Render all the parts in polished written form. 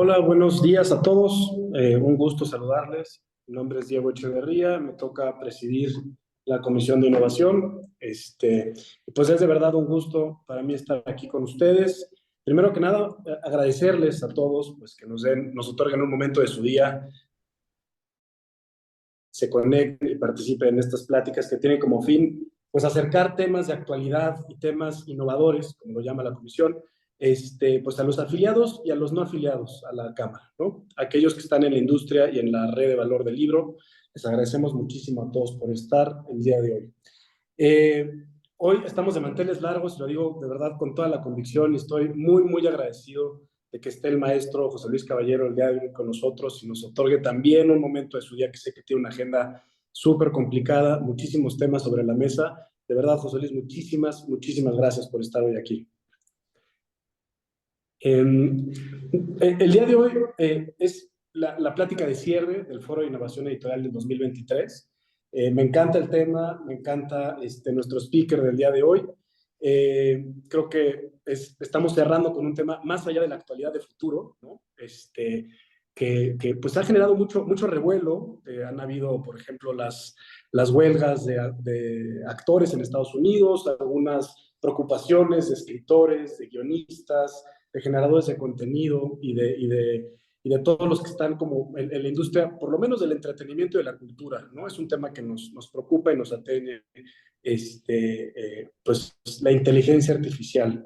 Hola, buenos días a todos. Un gusto saludarles. Mi nombre es Diego Echeverría. Me toca presidir la Comisión de Innovación. Pues es de verdad un gusto para mí estar aquí con ustedes. Primero que nada, agradecerles a todos pues, que nos otorguen un momento de su día, se conecten y participen en estas pláticas que tienen como fin pues acercar temas de actualidad y temas innovadores, como lo llama la comisión, pues a los afiliados y a los no afiliados a la Cámara, ¿no? Aquellos que están en la industria y en la red de valor del libro, les agradecemos muchísimo a todos por estar el día de hoy. Eh, Hoy estamos de manteles largos, y lo digo de verdad con toda la convicción, y estoy muy, muy agradecido de que esté el maestro José Luis Caballero el día de hoy con nosotros y nos otorgue también un momento de su día, que sé que tiene una agenda súper complicada, muchísimos temas sobre la mesa. De verdad, José Luis, muchísimas, muchísimas gracias por estar hoy aquí. El día de hoy es la plática de cierre del Foro de Innovación Editorial del 2023. Me encanta el tema, me encanta nuestro speaker del día de hoy. Creo que estamos cerrando con un tema más allá de la actualidad de futuro, ¿no? Que pues ha generado mucho revuelo. Han habido, por ejemplo, las huelgas de actores en Estados Unidos, algunas preocupaciones de escritores, de guionistas, de generadores de contenido y de todos los que están como en la industria, por lo menos del entretenimiento y de la cultura, ¿no? Es un tema que nos preocupa y nos atañe, pues, la inteligencia artificial.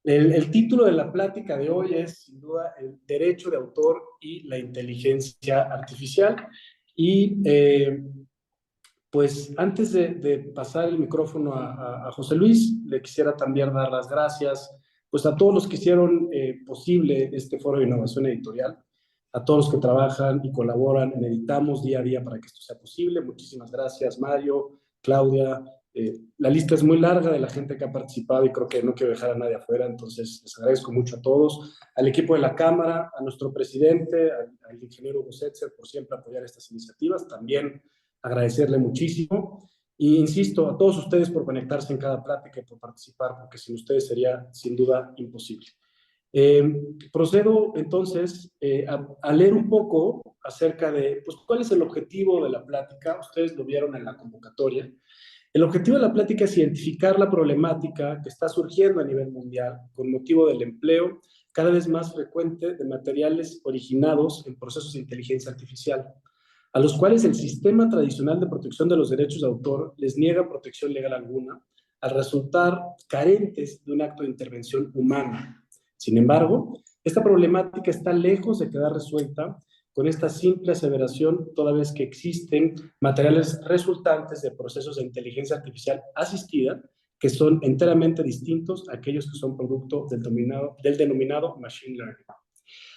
El título de la plática de hoy es, sin duda, el derecho de autor y la inteligencia artificial. Y pues antes de pasar el micrófono a José Luis, le quisiera también dar las gracias pues a todos los que hicieron posible este foro de innovación editorial, a todos los que trabajan y colaboran en Editamos día a día para que esto sea posible. Muchísimas gracias, Mario, Claudia. La lista es muy larga de la gente que ha participado y creo que no quiero dejar a nadie afuera, entonces les agradezco mucho a todos, al equipo de la Cámara, a nuestro presidente, al ingeniero Busetzer por siempre apoyar estas iniciativas, también agradecerle muchísimo. Y insisto, a todos ustedes por conectarse en cada plática y por participar, porque sin ustedes sería sin duda imposible. Procedo entonces a leer un poco acerca de pues, cuál es el objetivo de la plática. Ustedes lo vieron en la convocatoria. El objetivo de la plática es identificar la problemática que está surgiendo a nivel mundial con motivo del empleo cada vez más frecuente de materiales originados en procesos de inteligencia artificial, a los cuales el sistema tradicional de protección de los derechos de autor les niega protección legal alguna, al resultar carentes de un acto de intervención humana. Sin embargo, esta problemática está lejos de quedar resuelta con esta simple aseveración, toda vez que existen materiales resultantes de procesos de inteligencia artificial asistida que son enteramente distintos a aquellos que son producto del denominado machine learning.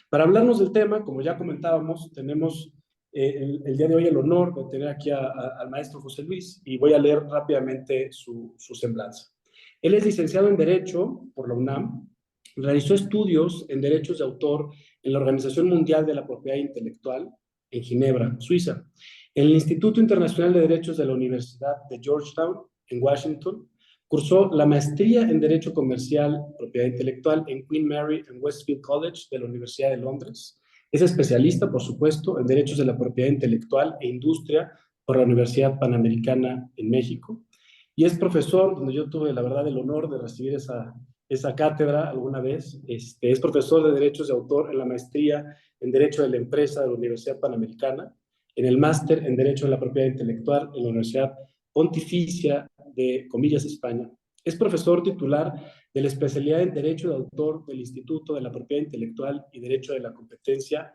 Para hablarnos del tema, como ya comentábamos, tenemos el día de hoy el honor de tener aquí al maestro José Luis y voy a leer rápidamente su semblanza. Él es licenciado en Derecho por la UNAM, realizó estudios en derechos de autor en la Organización Mundial de la Propiedad Intelectual en Ginebra, Suiza, en el Instituto Internacional de Derechos de la Universidad de Georgetown, en Washington. Cursó la maestría en Derecho Comercial, Propiedad Intelectual en Queen Mary and Westfield College de la Universidad de Londres. Es especialista, por supuesto, en Derechos de la Propiedad Intelectual e Industria por la Universidad Panamericana en México. Y es profesor, donde yo tuve, la verdad, el honor de recibir esa cátedra alguna vez. Es profesor de Derechos de Autor en la maestría en Derecho de la Empresa de la Universidad Panamericana, en el máster en Derecho de la Propiedad Intelectual en la Universidad Pontificia de Comillas, España. Es profesor titular de la especialidad en Derecho de Autor del Instituto de la Propiedad Intelectual y Derecho de la Competencia,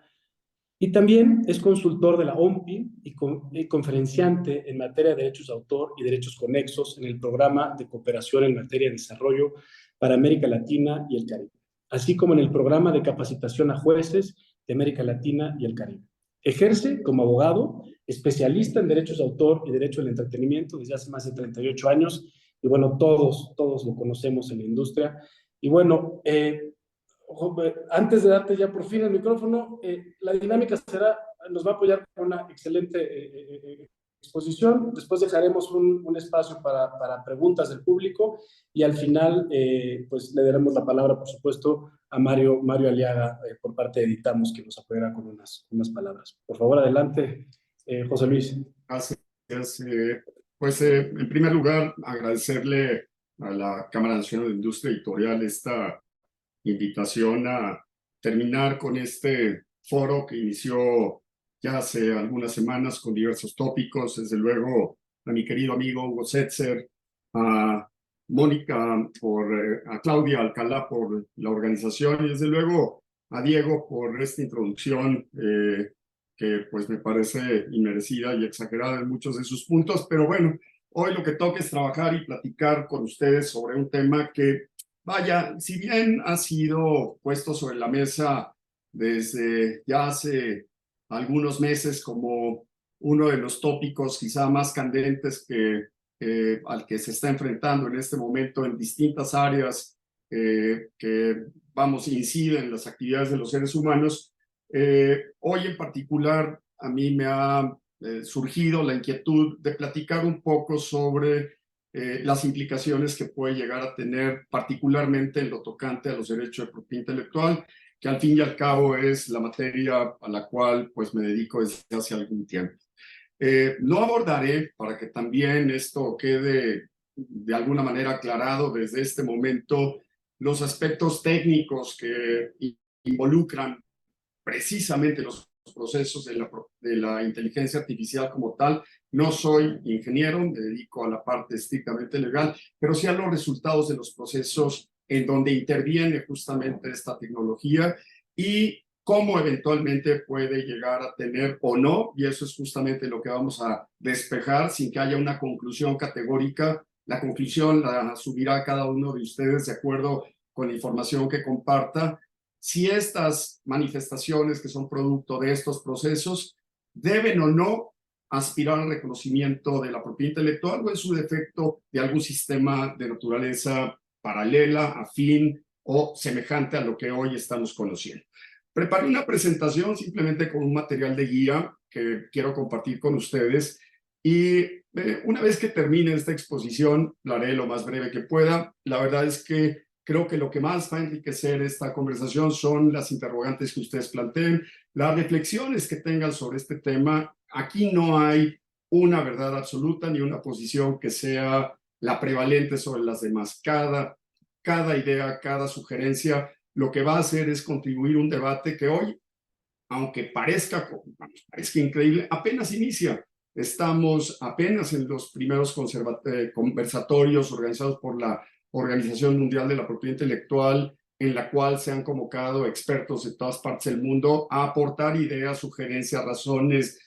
y también es consultor de la OMPI y conferenciante en materia de derechos de autor y derechos conexos en el programa de cooperación en materia de desarrollo para América Latina y el Caribe, así como en el programa de capacitación a jueces de América Latina y el Caribe. Ejerce como abogado, especialista en derechos de autor y derecho del entretenimiento desde hace más de 38 años, y bueno, todos lo conocemos en la industria. Y bueno, antes de darte ya por fin el micrófono, la dinámica será, nos va a apoyar con una excelente exposición. Después dejaremos un espacio para preguntas del público y al final pues le daremos la palabra, por supuesto, a Mario Aliaga por parte de Editamos, que nos apoyará con unas palabras. Por favor, adelante, José Luis. Gracias. En primer lugar, agradecerle a la Cámara Nacional de Industria Editorial esta invitación a terminar con este foro que inició ya hace algunas semanas con diversos tópicos. Desde luego a mi querido amigo Hugo Setzer, a Mónica, a Claudia Alcalá por la organización y desde luego a Diego por esta introducción que pues me parece inmerecida y exagerada en muchos de sus puntos. Pero bueno, hoy lo que toca es trabajar y platicar con ustedes sobre un tema que, vaya, si bien ha sido puesto sobre la mesa desde ya hace algunos meses como uno de los tópicos quizá más candentes al que se está enfrentando en este momento en distintas áreas que, vamos, inciden en las actividades de los seres humanos. Hoy en particular a mí me ha surgido la inquietud de platicar un poco sobre las implicaciones que puede llegar a tener particularmente en lo tocante a los derechos de propiedad intelectual, que al fin y al cabo es la materia a la cual pues me dedico desde hace algún tiempo. No abordaré, para que también esto quede de alguna manera aclarado desde este momento, los aspectos técnicos que involucran precisamente los procesos de la inteligencia artificial como tal. No soy ingeniero, me dedico a la parte estrictamente legal, pero sí a los resultados de los procesos en donde interviene justamente esta tecnología y cómo eventualmente puede llegar a tener o no, y eso es justamente lo que vamos a despejar sin que haya una conclusión categórica. La conclusión la subirá cada uno de ustedes de acuerdo con la información que comparta, si estas manifestaciones que son producto de estos procesos deben o no aspirar al reconocimiento de la propiedad intelectual o en su defecto de algún sistema de naturaleza paralela, afín o semejante a lo que hoy estamos conociendo. Preparé una presentación simplemente con un material de guía que quiero compartir con ustedes y una vez que termine esta exposición, la haré lo más breve que pueda. La verdad es que creo que lo que más va a enriquecer esta conversación son las interrogantes que ustedes planteen, las reflexiones que tengan sobre este tema. Aquí no hay una verdad absoluta ni una posición que sea la prevalente sobre las demás. Cada idea, cada sugerencia, lo que va a hacer es contribuir a un debate que hoy, aunque parezca increíble, apenas inicia. Estamos apenas en los primeros conversatorios organizados por la Organización Mundial de la Propiedad Intelectual, en la cual se han convocado expertos de todas partes del mundo a aportar ideas, sugerencias, razones,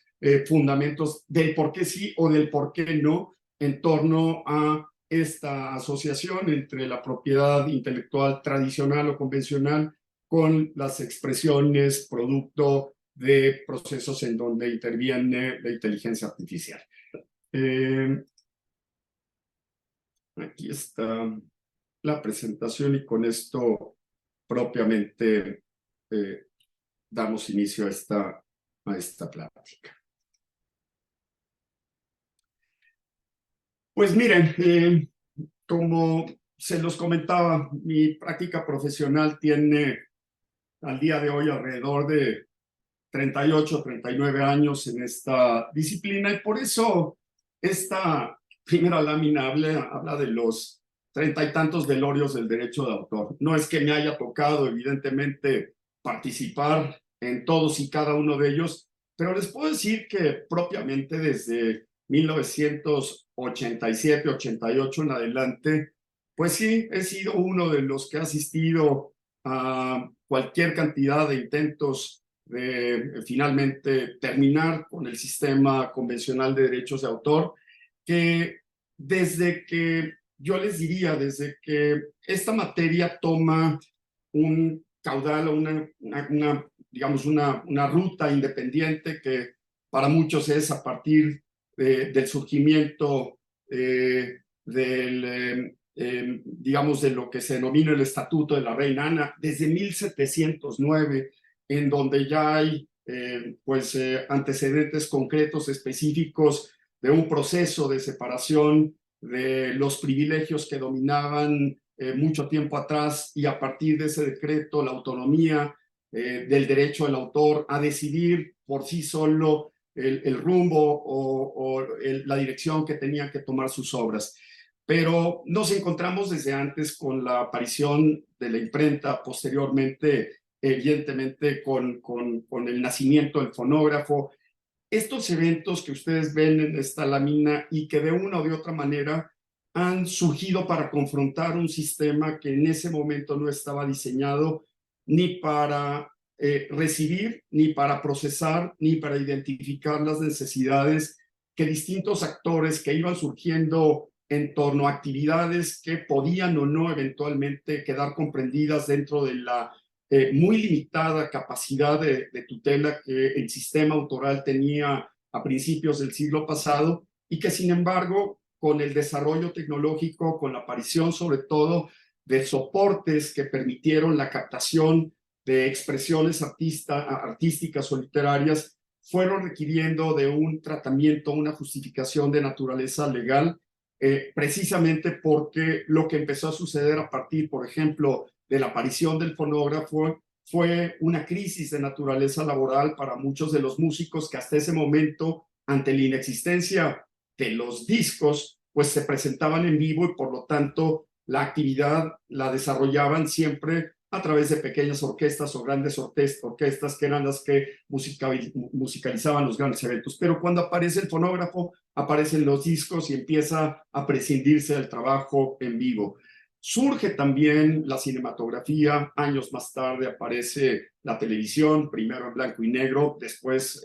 fundamentos del por qué sí o del por qué no en torno a esta asociación entre la propiedad intelectual tradicional o convencional con las expresiones producto de procesos en donde interviene la inteligencia artificial. Aquí está la presentación y con esto propiamente damos inicio a esta plática. Pues miren, como se los comentaba, mi práctica profesional tiene al día de hoy alrededor de 38, 39 años en esta disciplina y por eso esta primera lámina habla de los 30 y tantos velorios del derecho de autor. No es que me haya tocado, evidentemente, participar en todos y cada uno de ellos, pero les puedo decir que propiamente desde 1987, 88 en adelante, pues sí, he sido uno de los que ha asistido a cualquier cantidad de intentos de finalmente terminar con el sistema convencional de derechos de autor, que desde que yo les diría, desde que esta materia toma un caudal o digamos una ruta independiente que para muchos es a partir del surgimiento digamos, de lo que se denomina el Estatuto de la Reina Ana, desde 1709, en donde ya hay antecedentes concretos, específicos de un proceso de separación de los privilegios que dominaban mucho tiempo atrás, y a partir de ese decreto la autonomía del derecho del autor a decidir por sí solo el rumbo o la dirección que tenían que tomar sus obras. Pero nos encontramos desde antes con la aparición de la imprenta, posteriormente, evidentemente, con el nacimiento del fonógrafo. Estos eventos que ustedes ven en esta lámina y que de una o de otra manera han surgido para confrontar un sistema que en ese momento no estaba diseñado ni para recibir, ni para procesar, ni para identificar las necesidades que distintos actores que iban surgiendo en torno a actividades que podían o no eventualmente quedar comprendidas dentro de la muy limitada capacidad de tutela que el sistema autoral tenía a principios del siglo pasado, y que sin embargo con el desarrollo tecnológico, con la aparición sobre todo de soportes que permitieron la captación de expresiones artísticas o literarias, fueron requiriendo de un tratamiento, una justificación de naturaleza legal, precisamente porque lo que empezó a suceder a partir, por ejemplo, de la aparición del fonógrafo fue una crisis de naturaleza laboral para muchos de los músicos que hasta ese momento, ante la inexistencia de los discos, pues se presentaban en vivo y por lo tanto la actividad la desarrollaban siempre a través de pequeñas orquestas o grandes orquestas que eran las que musicalizaban los grandes eventos. Pero cuando aparece el fonógrafo, aparecen los discos y empieza a prescindirse del trabajo en vivo. Surge también la cinematografía, años más tarde aparece la televisión, primero en blanco y negro, después,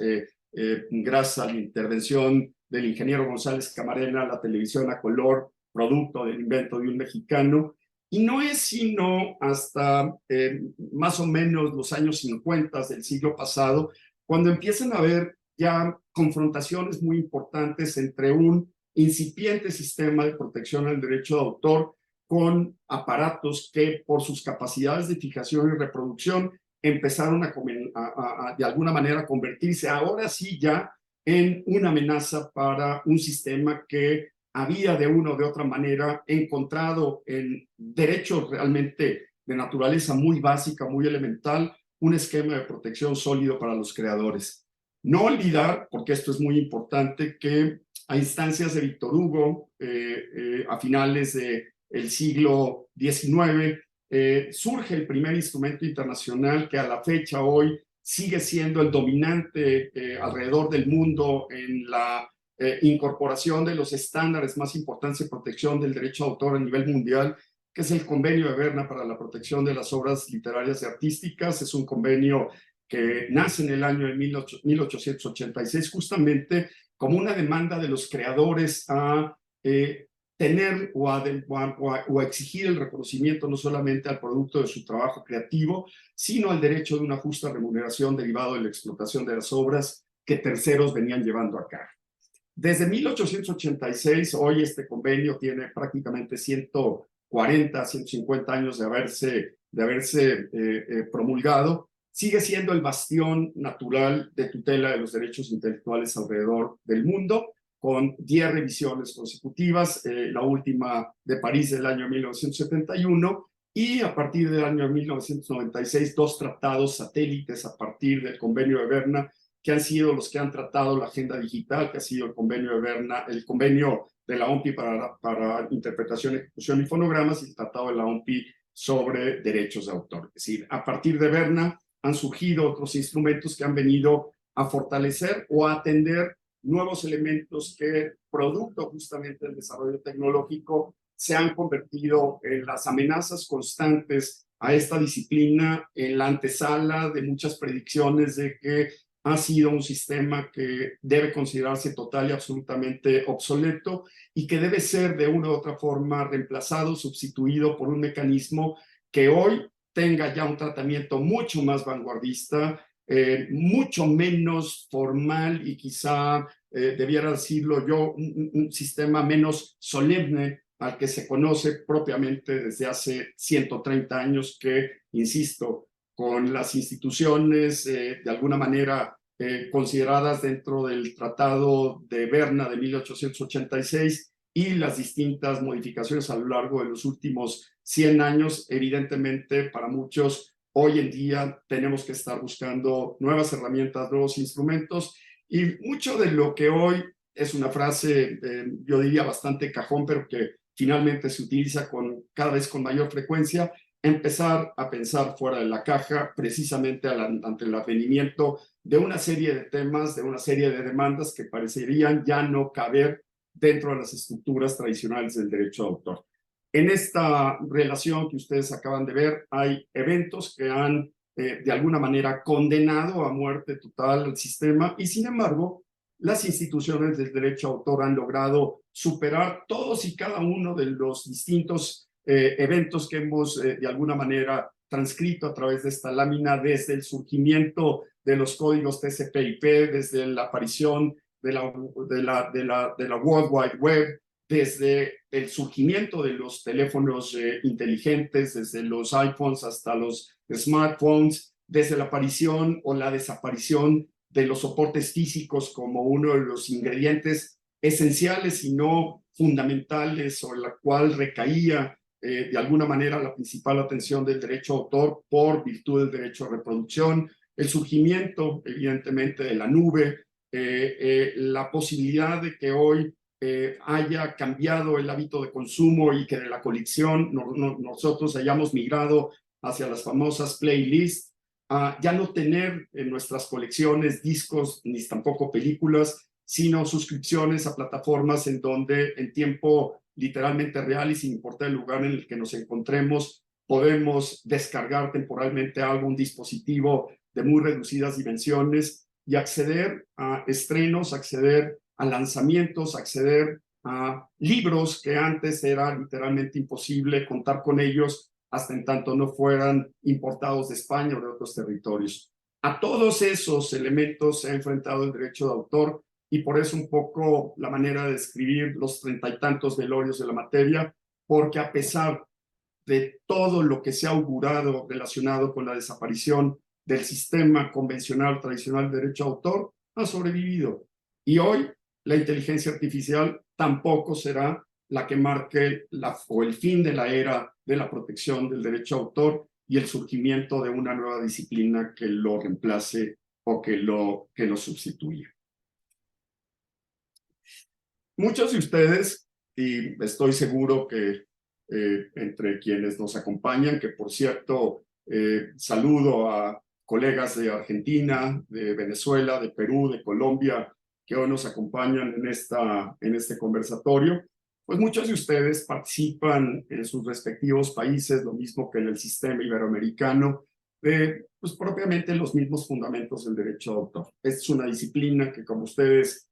gracias a la intervención del ingeniero González Camarena, la televisión a color, producto del invento de un mexicano. Y no es sino hasta más o menos los años 50 del siglo pasado, cuando empiezan a haber ya confrontaciones muy importantes entre un incipiente sistema de protección al derecho de autor con aparatos que por sus capacidades de fijación y reproducción empezaron de alguna manera a convertirse ahora sí ya en una amenaza para un sistema que había de una o de otra manera encontrado en derechos realmente de naturaleza muy básica, muy elemental, un esquema de protección sólido para los creadores. No olvidar, porque esto es muy importante, que a instancias de Víctor Hugo, a finales del siglo XIX, surge el primer instrumento internacional que a la fecha hoy sigue siendo el dominante alrededor del mundo en la incorporación de los estándares más importantes de protección del derecho de autor a nivel mundial, que es el Convenio de Berna para la protección de las obras literarias y artísticas. Es un convenio que nace en el año de 1886, justamente como una demanda de los creadores a tener o a exigir el reconocimiento no solamente al producto de su trabajo creativo, sino al derecho de una justa remuneración derivado de la explotación de las obras que terceros venían llevando a cabo. Desde 1886, hoy este convenio tiene prácticamente 140, 150 años de haberse promulgado. Sigue siendo el bastión natural de tutela de los derechos intelectuales alrededor del mundo, con 10 revisiones consecutivas, la última de París del año 1971, y a partir del año 1996, 2 tratados satélites a partir del Convenio de Berna, que han sido los que han tratado la agenda digital, que ha sido el Convenio de Berna, el Convenio de la OMPI para interpretación, ejecución y fonogramas, y el Tratado de la OMPI sobre derechos de autor. Es decir, a partir de Berna han surgido otros instrumentos que han venido a fortalecer o a atender nuevos elementos que, producto justamente del desarrollo tecnológico, se han convertido en las amenazas constantes a esta disciplina, en la antesala de muchas predicciones de que ha sido un sistema que debe considerarse total y absolutamente obsoleto y que debe ser de una u otra forma reemplazado, sustituido por un mecanismo que hoy tenga ya un tratamiento mucho más vanguardista, mucho menos formal y quizá, debiera decirlo yo, un sistema menos solemne al que se conoce propiamente desde hace 130 años que, insisto, con las instituciones de alguna manera consideradas dentro del Tratado de Berna de 1886 y las distintas modificaciones a lo largo de los últimos 100 años. Evidentemente, para muchos, hoy en día tenemos que estar buscando nuevas herramientas, nuevos instrumentos, y mucho de lo que hoy es una frase, yo diría bastante cajón, pero que finalmente se utiliza cada vez con mayor frecuencia, empezar a pensar fuera de la caja, precisamente ante el advenimiento de una serie de temas, de una serie de demandas que parecerían ya no caber dentro de las estructuras tradicionales del derecho de autor. En esta relación que ustedes acaban de ver, hay eventos que han de alguna manera condenado a muerte total al sistema, y sin embargo, las instituciones del derecho de autor han logrado superar todos y cada uno de los distintos eventos que hemos de alguna manera transcrito a través de esta lámina, desde el surgimiento de los códigos TCP/IP, desde la aparición de la World Wide Web, desde el surgimiento de los teléfonos inteligentes, desde los iPhones hasta los smartphones, desde la aparición o la desaparición de los soportes físicos como uno de los ingredientes esenciales y no fundamentales, sobre la cual recaía de alguna manera la principal atención del derecho de autor por virtud del derecho de reproducción, el surgimiento evidentemente de la nube, la posibilidad de que hoy haya cambiado el hábito de consumo y que de la colección nosotros hayamos migrado hacia las famosas playlists, ya no tener en nuestras colecciones discos ni tampoco películas, sino suscripciones a plataformas en donde en tiempo literalmente real y sin importar el lugar en el que nos encontremos, podemos descargar temporalmente algún dispositivo de muy reducidas dimensiones y acceder a estrenos, acceder a lanzamientos, acceder a libros que antes era literalmente imposible contar con ellos hasta en tanto no fueran importados de España o de otros territorios. A todos esos elementos se ha enfrentado el derecho de autor, y por eso un poco la manera de describir los 30 y tantos velorios de la materia, porque a pesar de todo lo que se ha augurado relacionado con la desaparición del sistema convencional tradicional de derecho de autor, ha sobrevivido. Y hoy la inteligencia artificial tampoco será la que marque el fin de la era de la protección del derecho de autor y el surgimiento de una nueva disciplina que lo reemplace o que lo sustituya. Muchos de ustedes, y estoy seguro que entre quienes nos acompañan, que por cierto saludo a colegas de Argentina, de Venezuela, de Perú, de Colombia, que hoy nos acompañan en este conversatorio, pues muchos de ustedes participan en sus respectivos países, lo mismo que en el sistema iberoamericano, pues propiamente los mismos fundamentos del derecho de autor. Es una disciplina que, como ustedes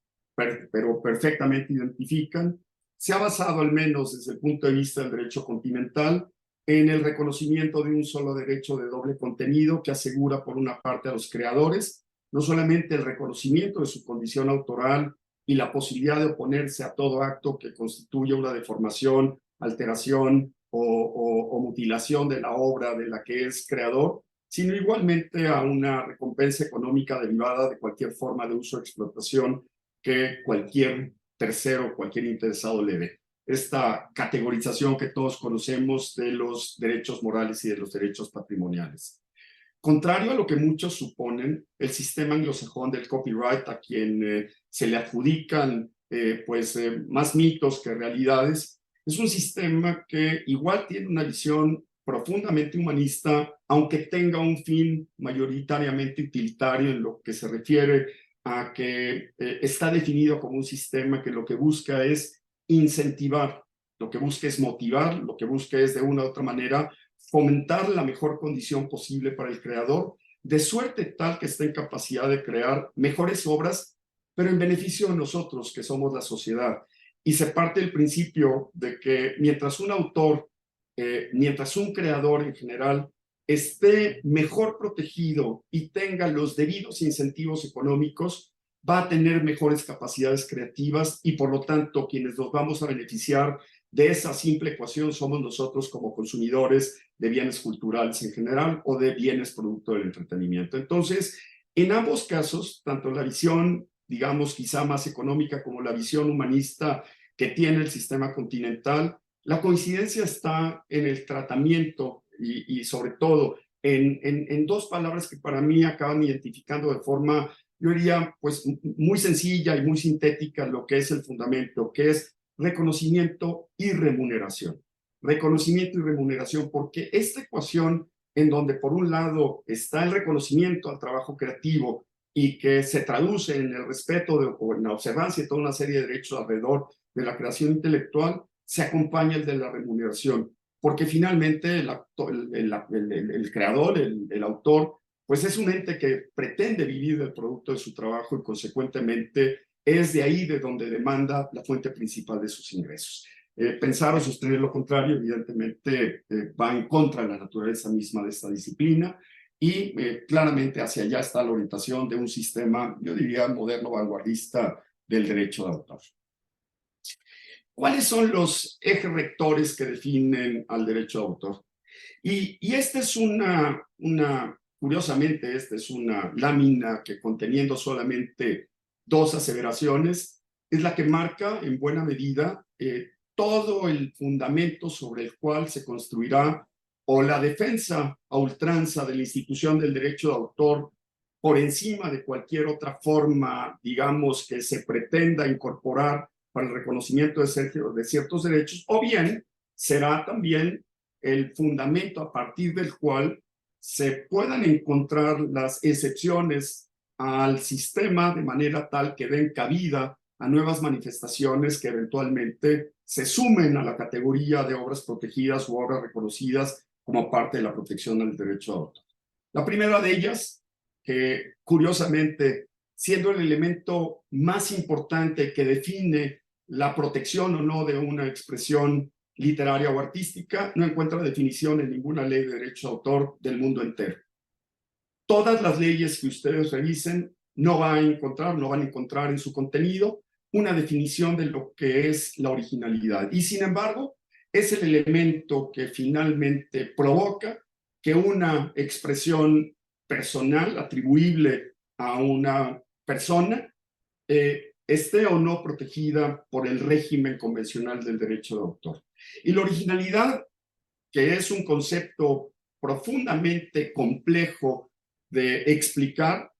pero perfectamente identifican, se ha basado, al menos desde el punto de vista del derecho continental, en el reconocimiento de un solo derecho de doble contenido que asegura por una parte a los creadores no solamente el reconocimiento de su condición autoral y la posibilidad de oponerse a todo acto que constituya una deformación, alteración o mutilación de la obra de la que es creador, sino igualmente a una recompensa económica derivada de cualquier forma de uso o explotación que cualquier tercero, cualquier interesado le dé. Esta categorización que todos conocemos de los derechos morales y de los derechos patrimoniales. Contrario a lo que muchos suponen, el sistema anglosajón del copyright, a quien se le adjudican más mitos que realidades, es un sistema que igual tiene una visión profundamente humanista, aunque tenga un fin mayoritariamente utilitario en lo que se refiere a que está definido como un sistema que lo que busca es incentivar, lo que busca es motivar, lo que busca es de una u otra manera fomentar la mejor condición posible para el creador, de suerte tal que esté en capacidad de crear mejores obras, pero en beneficio de nosotros, que somos la sociedad. Y se parte del principio de que mientras un autor, mientras un creador en general, esté mejor protegido y tenga los debidos incentivos económicos, va a tener mejores capacidades creativas y por lo tanto quienes nos vamos a beneficiar de esa simple ecuación somos nosotros como consumidores de bienes culturales en general o de bienes producto del entretenimiento. Entonces, En ambos casos, tanto la visión, digamos, quizá más económica como la visión humanista que tiene el sistema continental, la coincidencia está en el tratamiento y sobre todo en dos palabras que para mí acaban identificando de forma, yo diría, pues muy sencilla y muy sintética lo que es el fundamento, que es reconocimiento y remuneración. Reconocimiento y remuneración, porque esta ecuación en donde por un lado está el reconocimiento al trabajo creativo y que se traduce en el respeto o en la observancia de toda una serie de derechos alrededor de la creación intelectual, se acompaña el de la remuneración, porque finalmente el creador, el autor, pues es un ente que pretende vivir del producto de su trabajo y consecuentemente es de ahí de donde demanda la fuente principal de sus ingresos. Pensar o sostener lo contrario, evidentemente, va en contra de la naturaleza misma de esta disciplina y claramente hacia allá está la orientación de un sistema, yo diría, moderno, vanguardista del derecho de autor. ¿Cuáles son los ejes rectores que definen al derecho de autor? Y esta es curiosamente, esta es una lámina que conteniendo solamente dos aseveraciones, es la que marca en buena medida todo el fundamento sobre el cual se construirá o la defensa a ultranza de la institución del derecho de autor por encima de cualquier otra forma, digamos, que se pretenda incorporar para el reconocimiento de ciertos derechos, o bien será también el fundamento a partir del cual se puedan encontrar las excepciones al sistema de manera tal que den cabida a nuevas manifestaciones que eventualmente se sumen a la categoría de obras protegidas u obras reconocidas como parte de la protección del derecho de autor. La primera de ellas, que curiosamente, siendo el elemento más importante que define la protección o no de una expresión literaria o artística, no encuentra definición en ninguna ley de derecho de autor del mundo entero. Todas las leyes que ustedes revisen no van a encontrar en su contenido una definición de lo que es la originalidad. Y sin embargo, es el elemento que finalmente provoca que una expresión personal atribuible a una persona esté o no protegida por el régimen convencional del derecho de autor. Y la originalidad, que es un concepto profundamente complejo de explicar,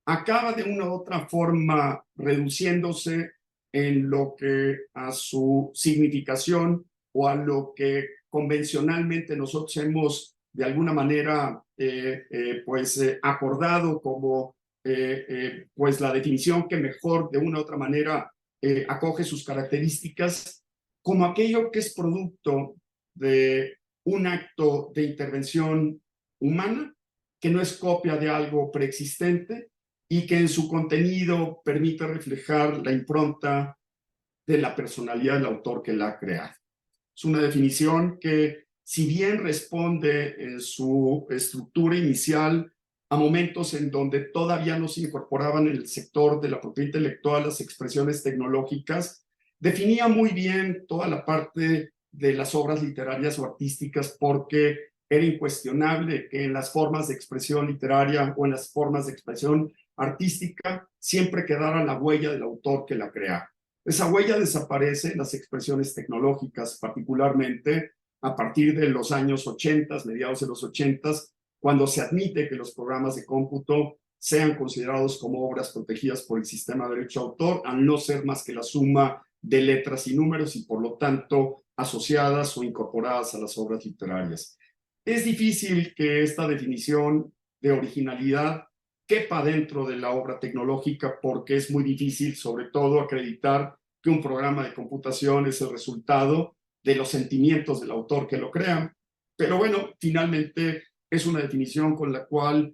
acaba de una u otra forma reduciéndose en lo que a su significación o a lo que convencionalmente nosotros hemos de alguna manera acordado como pues la definición que mejor de una u otra manera acoge sus características como aquello que es producto de un acto de intervención humana que no es copia de algo preexistente y que en su contenido permite reflejar la impronta de la personalidad del autor que la ha creado. Es una definición que, si bien responde en su estructura inicial a momentos en donde todavía no se incorporaban en el sector de la propiedad intelectual las expresiones tecnológicas, definía muy bien toda la parte de las obras literarias o artísticas porque era incuestionable que en las formas de expresión literaria o en las formas de expresión artística siempre quedara la huella del autor que la crea. Esa huella desaparece en las expresiones tecnológicas, particularmente a partir de los años 80, mediados de los 80, cuando se admite que los programas de cómputo sean considerados como obras protegidas por el sistema de derecho de autor, al no ser más que la suma de letras y números y por lo tanto asociadas o incorporadas a las obras literarias. Es difícil que esta definición de originalidad quepa dentro de la obra tecnológica porque es muy difícil, sobre todo, acreditar que un programa de computación es el resultado de los sentimientos del autor que lo crea. Pero bueno, finalmente es una definición con la cual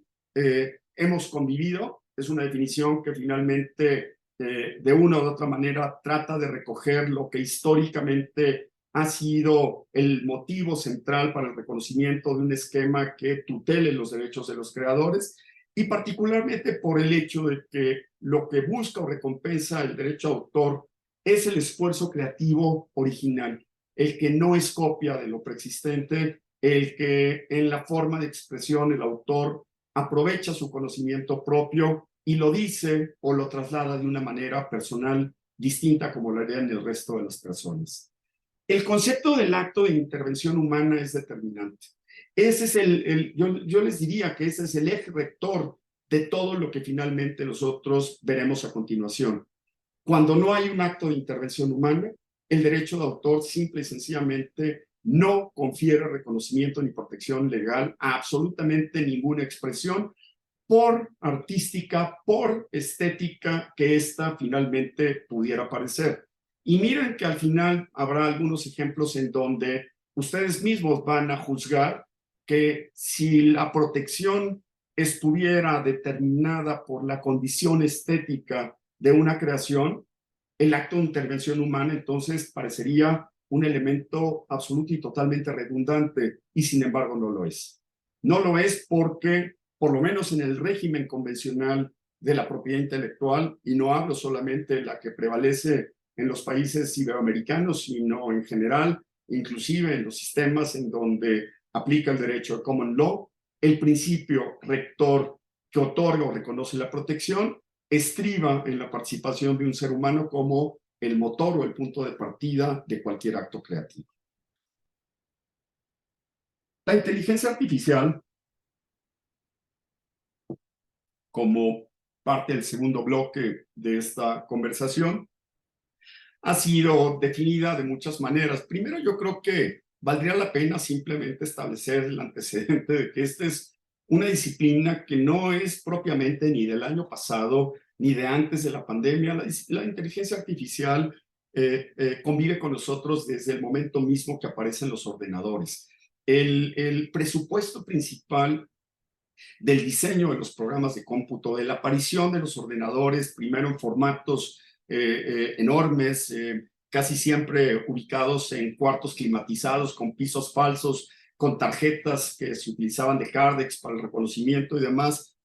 hemos convivido, es una definición que finalmente de una u otra manera trata de recoger lo que históricamente ha sido el motivo central para el reconocimiento de un esquema que tutele los derechos de los creadores y particularmente por el hecho de que lo que busca o recompensa el derecho de autor es el esfuerzo creativo original, el que no es copia de lo preexistente, el que en la forma de expresión el autor aprovecha su conocimiento propio y lo dice o lo traslada de una manera personal distinta como lo harían el resto de las personas. El concepto del acto de intervención humana es determinante. Ese es yo les diría que ese es el eje rector de todo lo que finalmente nosotros veremos a continuación. Cuando no hay un acto de intervención humana, el derecho de autor simple y sencillamente no confiere reconocimiento ni protección legal a absolutamente ninguna expresión, por artística, por estética que ésta finalmente pudiera parecer. Y miren que al final habrá algunos ejemplos en donde ustedes mismos van a juzgar que si la protección estuviera determinada por la condición estética de una creación, el acto de intervención humana entonces parecería un elemento absoluto y totalmente redundante, y sin embargo no lo es. No lo es porque, por lo menos en el régimen convencional de la propiedad intelectual, y no hablo solamente de la que prevalece en los países iberoamericanos, sino en general, inclusive en los sistemas en donde aplica el derecho de common law, el principio rector que otorga o reconoce la protección estriba en la participación de un ser humano como el motor o el punto de partida de cualquier acto creativo. La inteligencia artificial, como parte del segundo bloque de esta conversación, ha sido definida de muchas maneras. Primero, yo creo que valdría la pena simplemente establecer el antecedente de que esta es una disciplina que no es propiamente ni del año pasado ni de antes de la pandemia. La inteligencia artificial convive con nosotros desde el momento mismo que aparecen los ordenadores. El presupuesto principal del diseño de los programas de cómputo, de la aparición de los ordenadores, primero en formatos enormes, casi siempre ubicados en cuartos climatizados, con pisos falsos, con tarjetas que se utilizaban de Cardex para el reconocimiento y demás,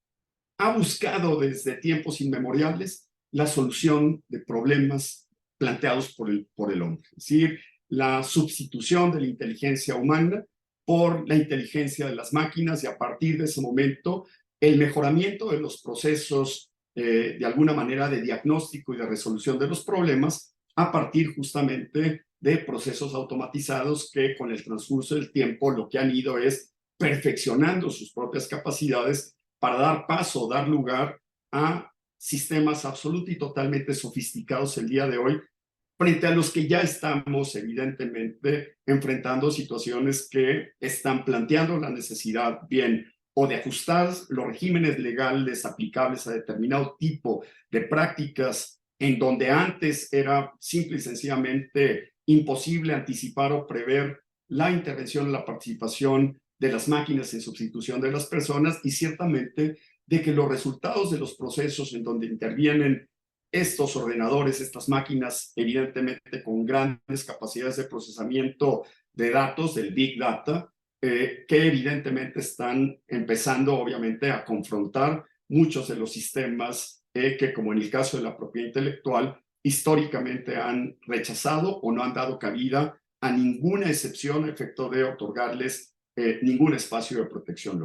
ha buscado desde tiempos inmemoriales la solución de problemas planteados por el hombre. Es decir, la sustitución de la inteligencia humana por la inteligencia de las máquinas, y a partir de ese momento el mejoramiento de los procesos de alguna manera de diagnóstico y de resolución de los problemas a partir justamente de procesos automatizados que con el transcurso del tiempo lo que han ido es perfeccionando sus propias capacidades para dar paso, dar lugar a sistemas absolutamente y totalmente sofisticados el día de hoy, frente a los que ya estamos evidentemente enfrentando situaciones que están planteando la necesidad bien o de ajustar los regímenes legales aplicables a determinado tipo de prácticas en donde antes era simple y sencillamente imposible anticipar o prever la intervención o la participación de las máquinas en sustitución de las personas, y ciertamente de que los resultados de los procesos en donde intervienen estos ordenadores, estas máquinas, evidentemente con grandes capacidades de procesamiento de datos, del Big Data, que evidentemente están empezando obviamente a confrontar muchos de los sistemas que, como en el caso de la propiedad intelectual, históricamente han rechazado o no han dado cabida a ninguna excepción a efecto de otorgarles ningún espacio de protección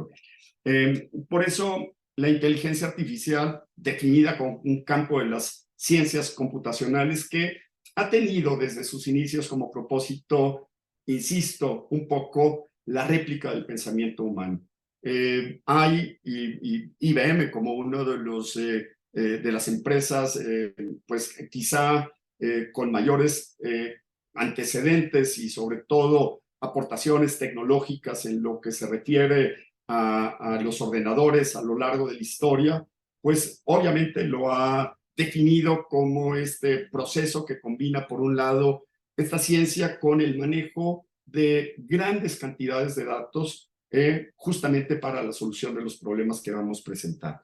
legal. Por eso, la inteligencia artificial, definida como un campo de las ciencias computacionales que ha tenido desde sus inicios como propósito, insisto, un poco la réplica del pensamiento humano. Hay IBM como uno de las empresas, pues quizá con mayores antecedentes y sobre todo aportaciones tecnológicas en lo que se refiere a los ordenadores a lo largo de la historia, pues obviamente lo ha definido como este proceso que combina, por un lado, esta ciencia con el manejo de grandes cantidades de datos justamente para la solución de los problemas que vamos presentando.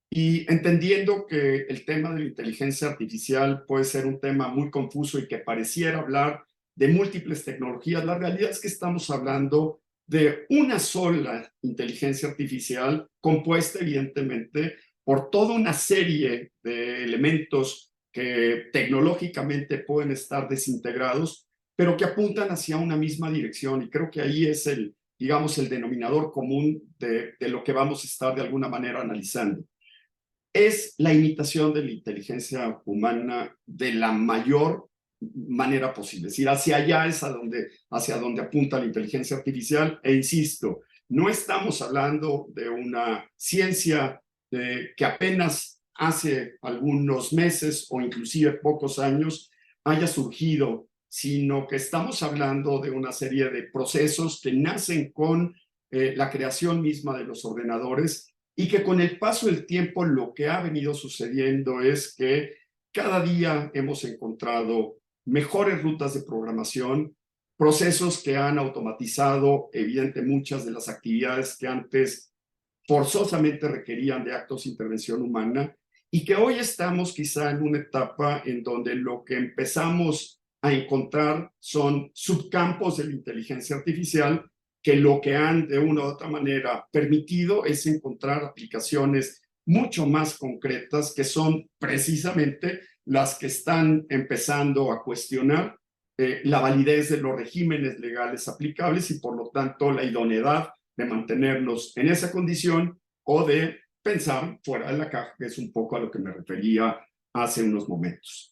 Y entendiendo que el tema de la inteligencia artificial puede ser un tema muy confuso y que pareciera hablar de múltiples tecnologías, la realidad es que estamos hablando de una sola inteligencia artificial compuesta evidentemente por toda una serie de elementos que tecnológicamente pueden estar desintegrados, pero que apuntan hacia una misma dirección. Y creo que ahí es digamos, el denominador común de lo que vamos a estar de alguna manera analizando. Es la imitación de la inteligencia humana de la mayor manera posible. Es decir, hacia allá es hacia donde apunta la inteligencia artificial. E insisto, no estamos hablando de una ciencia que apenas hace algunos meses o inclusive pocos años haya surgido, sino que estamos hablando de una serie de procesos que nacen con la creación misma de los ordenadores, y que con el paso del tiempo lo que ha venido sucediendo es que cada día hemos encontrado mejores rutas de programación, procesos que han automatizado, evidente, muchas de las actividades que antes forzosamente requerían de actos de intervención humana, y que hoy estamos quizá en una etapa en donde lo que empezamos a encontrar son subcampos de la inteligencia artificial que lo que han de una u otra manera permitido es encontrar aplicaciones mucho más concretas, que son precisamente las que están empezando a cuestionar la validez de los regímenes legales aplicables y por lo tanto la idoneidad de mantenerlos en esa condición o de pensar fuera de la caja, que es un poco a lo que me refería hace unos momentos.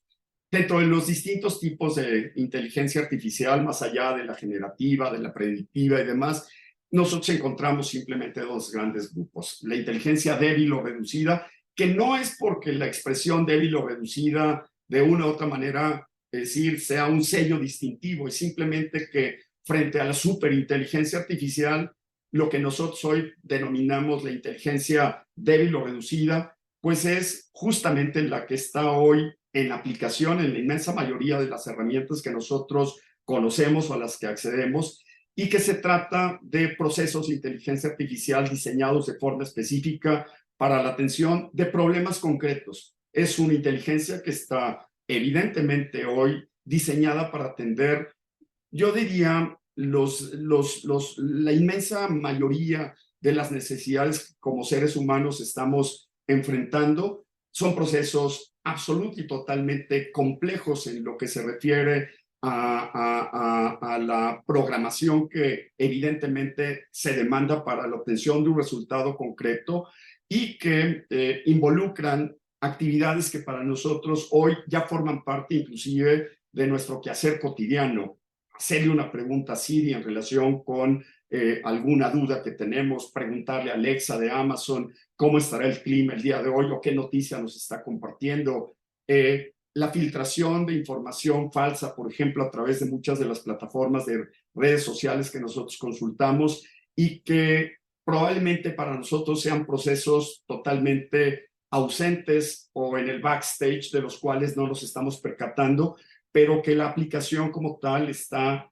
Dentro de los distintos tipos de inteligencia artificial, más allá de la generativa, de la predictiva y demás, nosotros encontramos simplemente dos grandes grupos. La inteligencia débil o reducida, que no es porque la expresión débil o reducida de una u otra manera, es decir, sea un sello distintivo, es simplemente que frente a la superinteligencia artificial, lo que nosotros hoy denominamos la inteligencia débil o reducida, pues es justamente la que está hoy en aplicación en la inmensa mayoría de las herramientas que nosotros conocemos o a las que accedemos, y que se trata de procesos de inteligencia artificial diseñados de forma específica para la atención de problemas concretos. Es una inteligencia que está evidentemente hoy diseñada para atender, yo diría, la inmensa mayoría de las necesidades que como seres humanos estamos enfrentando. Son procesos absolutamente y totalmente complejos en lo que se refiere a la programación que evidentemente se demanda para la obtención de un resultado concreto, y que involucran actividades que para nosotros hoy ya forman parte inclusive de nuestro quehacer cotidiano. Hacerle una pregunta a Siri en relación con alguna duda que tenemos, preguntarle a Alexa de Amazon cómo estará el clima el día de hoy o qué noticia nos está compartiendo. La filtración de información falsa, por ejemplo, a través de muchas de las plataformas de redes sociales que nosotros consultamos, y que probablemente para nosotros sean procesos totalmente ausentes o en el backstage de los cuales no nos estamos percatando, pero que la aplicación como tal está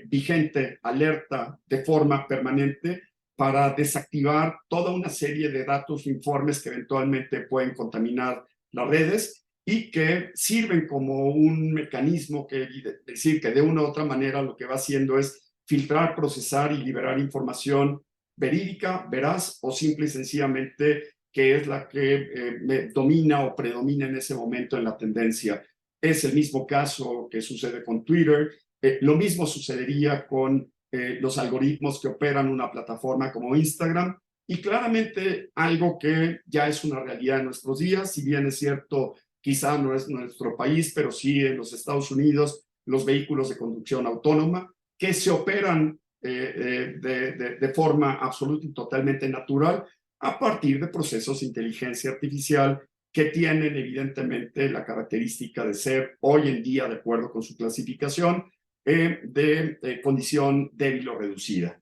vigente, alerta de forma permanente para desactivar toda una serie de datos e informes que eventualmente pueden contaminar las redes, y que sirven como un mecanismo que, es decir, que de una u otra manera lo que va haciendo es filtrar, procesar y liberar información verídica, veraz o simple y sencillamente que es la que domina o predomina en ese momento en la tendencia. Es el mismo caso que sucede con Twitter. Lo mismo sucedería con los algoritmos que operan una plataforma como Instagram, y claramente algo que ya es una realidad en nuestros días, si bien es cierto, quizá no es nuestro país, pero sí en los Estados Unidos, los vehículos de conducción autónoma, que se operan de forma absoluta y totalmente natural a partir de procesos de inteligencia artificial que tienen evidentemente la característica de ser hoy en día, de acuerdo con su clasificación, de condición débil o reducida.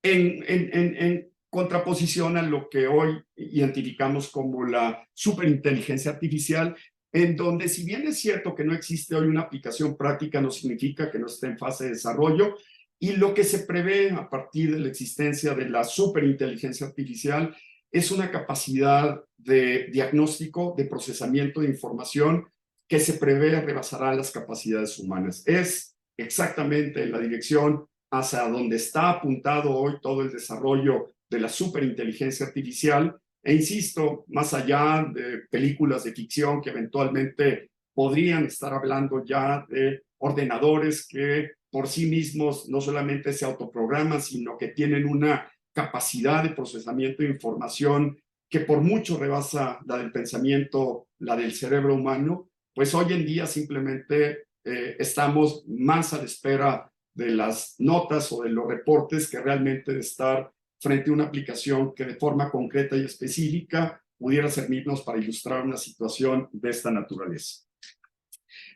En contraposición a lo que hoy identificamos como la superinteligencia artificial, en donde si bien es cierto que no existe hoy una aplicación práctica, no significa que no esté en fase de desarrollo, y lo que se prevé a partir de la existencia de la superinteligencia artificial es una capacidad de diagnóstico, de procesamiento de información que se prevé rebasará las capacidades humanas. Es exactamente la dirección hacia donde está apuntado hoy todo el desarrollo de la superinteligencia artificial. E insisto, más allá de películas de ficción que eventualmente podrían estar hablando ya de ordenadores que por sí mismos no solamente se autoprograman, sino que tienen una capacidad de procesamiento de información que por mucho rebasa la del pensamiento, la del cerebro humano, pues hoy en día simplemente estamos más a la espera de las notas o de los reportes que realmente de estar frente a una aplicación que de forma concreta y específica pudiera servirnos para ilustrar una situación de esta naturaleza.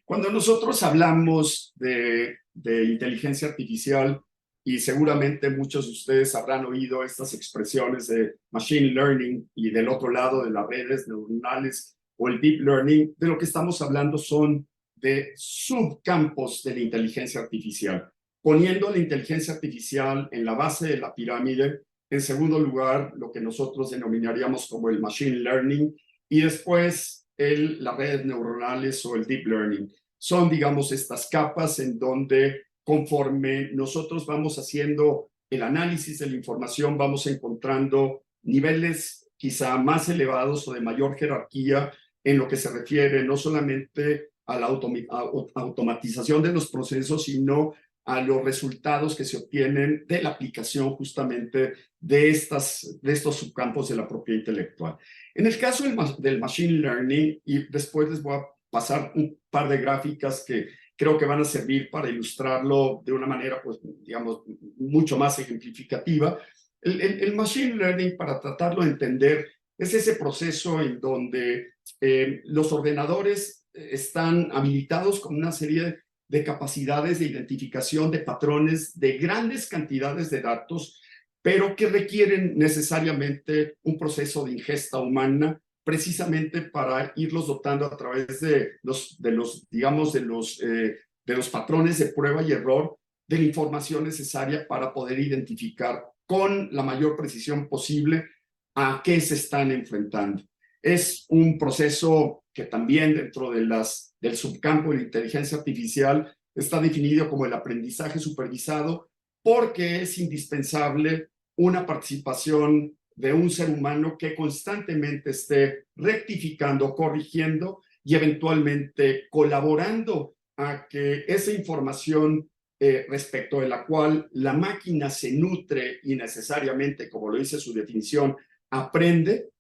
Cuando nosotros hablamos de inteligencia artificial, y seguramente muchos de ustedes habrán oído estas expresiones de machine learning y del otro lado de las redes neuronales o el deep learning, de lo que estamos hablando son de subcampos de la inteligencia artificial, poniendo la inteligencia artificial en la base de la pirámide, en segundo lugar lo que nosotros denominaríamos como el machine learning y después las redes neuronales o el deep learning. Son, digamos, estas capas en donde conforme nosotros vamos haciendo el análisis de la información, vamos encontrando niveles quizá más elevados o de mayor jerarquía en lo que se refiere no solamente a la automatización de los procesos, sino a los resultados que se obtienen de la aplicación justamente de estos subcampos de la propiedad intelectual. En el caso del machine learning, y después les voy a pasar un par de gráficas que creo que van a servir para ilustrarlo de una manera, pues, digamos, mucho más ejemplificativa. El machine learning, para tratarlo de entender, es ese proceso en donde los ordenadores están habilitados con una serie de capacidades de identificación de patrones de grandes cantidades de datos, pero que requieren necesariamente un proceso de ingesta humana precisamente para irlos dotando a través de los patrones de prueba y error de la información necesaria para poder identificar con la mayor precisión posible a qué se están enfrentando. Es un proceso que también dentro de del subcampo de la inteligencia artificial está definido como el aprendizaje supervisado, porque es indispensable una participación de un ser humano que constantemente esté rectificando, corrigiendo y eventualmente colaborando a que esa información respecto de la cual la máquina se nutre y necesariamente, como lo dice su definición, aprende,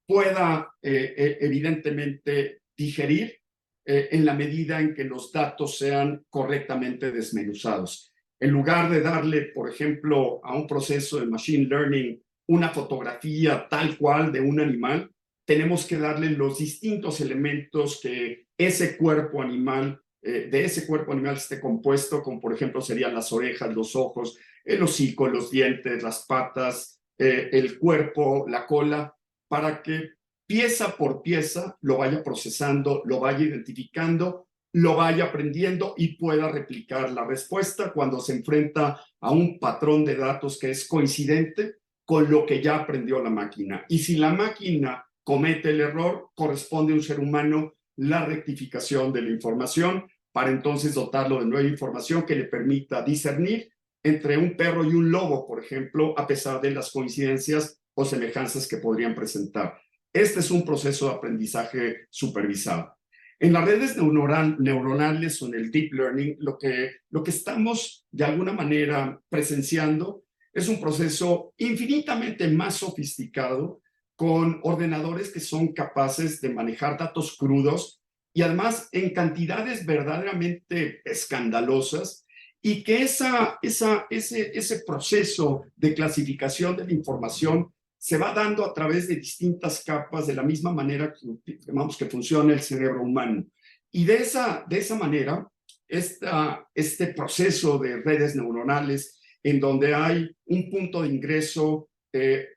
pueda evidentemente digerir en la medida en que los datos sean correctamente desmenuzados. En lugar de darle, por ejemplo, a un proceso de machine learning una fotografía tal cual de un animal, tenemos que darle los distintos elementos que ese cuerpo animal, de ese cuerpo animal esté compuesto, como por ejemplo serían las orejas, los ojos, el hocico, los dientes, las patas, el cuerpo, la cola, para que pieza por pieza lo vaya procesando, lo vaya identificando, lo vaya aprendiendo y pueda replicar la respuesta cuando se enfrenta a un patrón de datos que es coincidente con lo que ya aprendió la máquina. Y si la máquina comete el error, corresponde a un ser humano la rectificación de la información para entonces dotarlo de nueva información que le permita discernir entre un perro y un lobo, por ejemplo, a pesar de las coincidencias o semejanzas que podrían presentar. Este es un proceso de aprendizaje supervisado. En las redes neuronales o en el deep learning, lo que estamos de alguna manera presenciando es un proceso infinitamente más sofisticado con ordenadores que son capaces de manejar datos crudos y además en cantidades verdaderamente escandalosas y que ese proceso de clasificación de la información se va dando a través de distintas capas de la misma manera que funciona el cerebro humano. Y de esa manera, este proceso de redes neuronales en donde hay un punto de ingreso,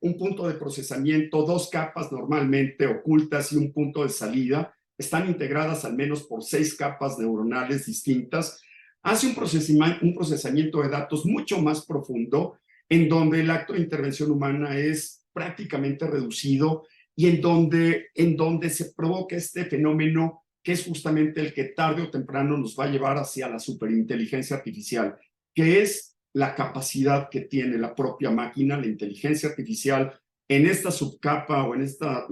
un punto de procesamiento, dos capas normalmente ocultas y un punto de salida, están integradas al menos por 6 capas neuronales distintas, hace un procesamiento de datos mucho más profundo, en donde el acto de intervención humana es prácticamente reducido y en donde se provoca este fenómeno que es justamente el que tarde o temprano nos va a llevar hacia la superinteligencia artificial, que es la capacidad que tiene la propia máquina, la inteligencia artificial, en esta subcapa o en esta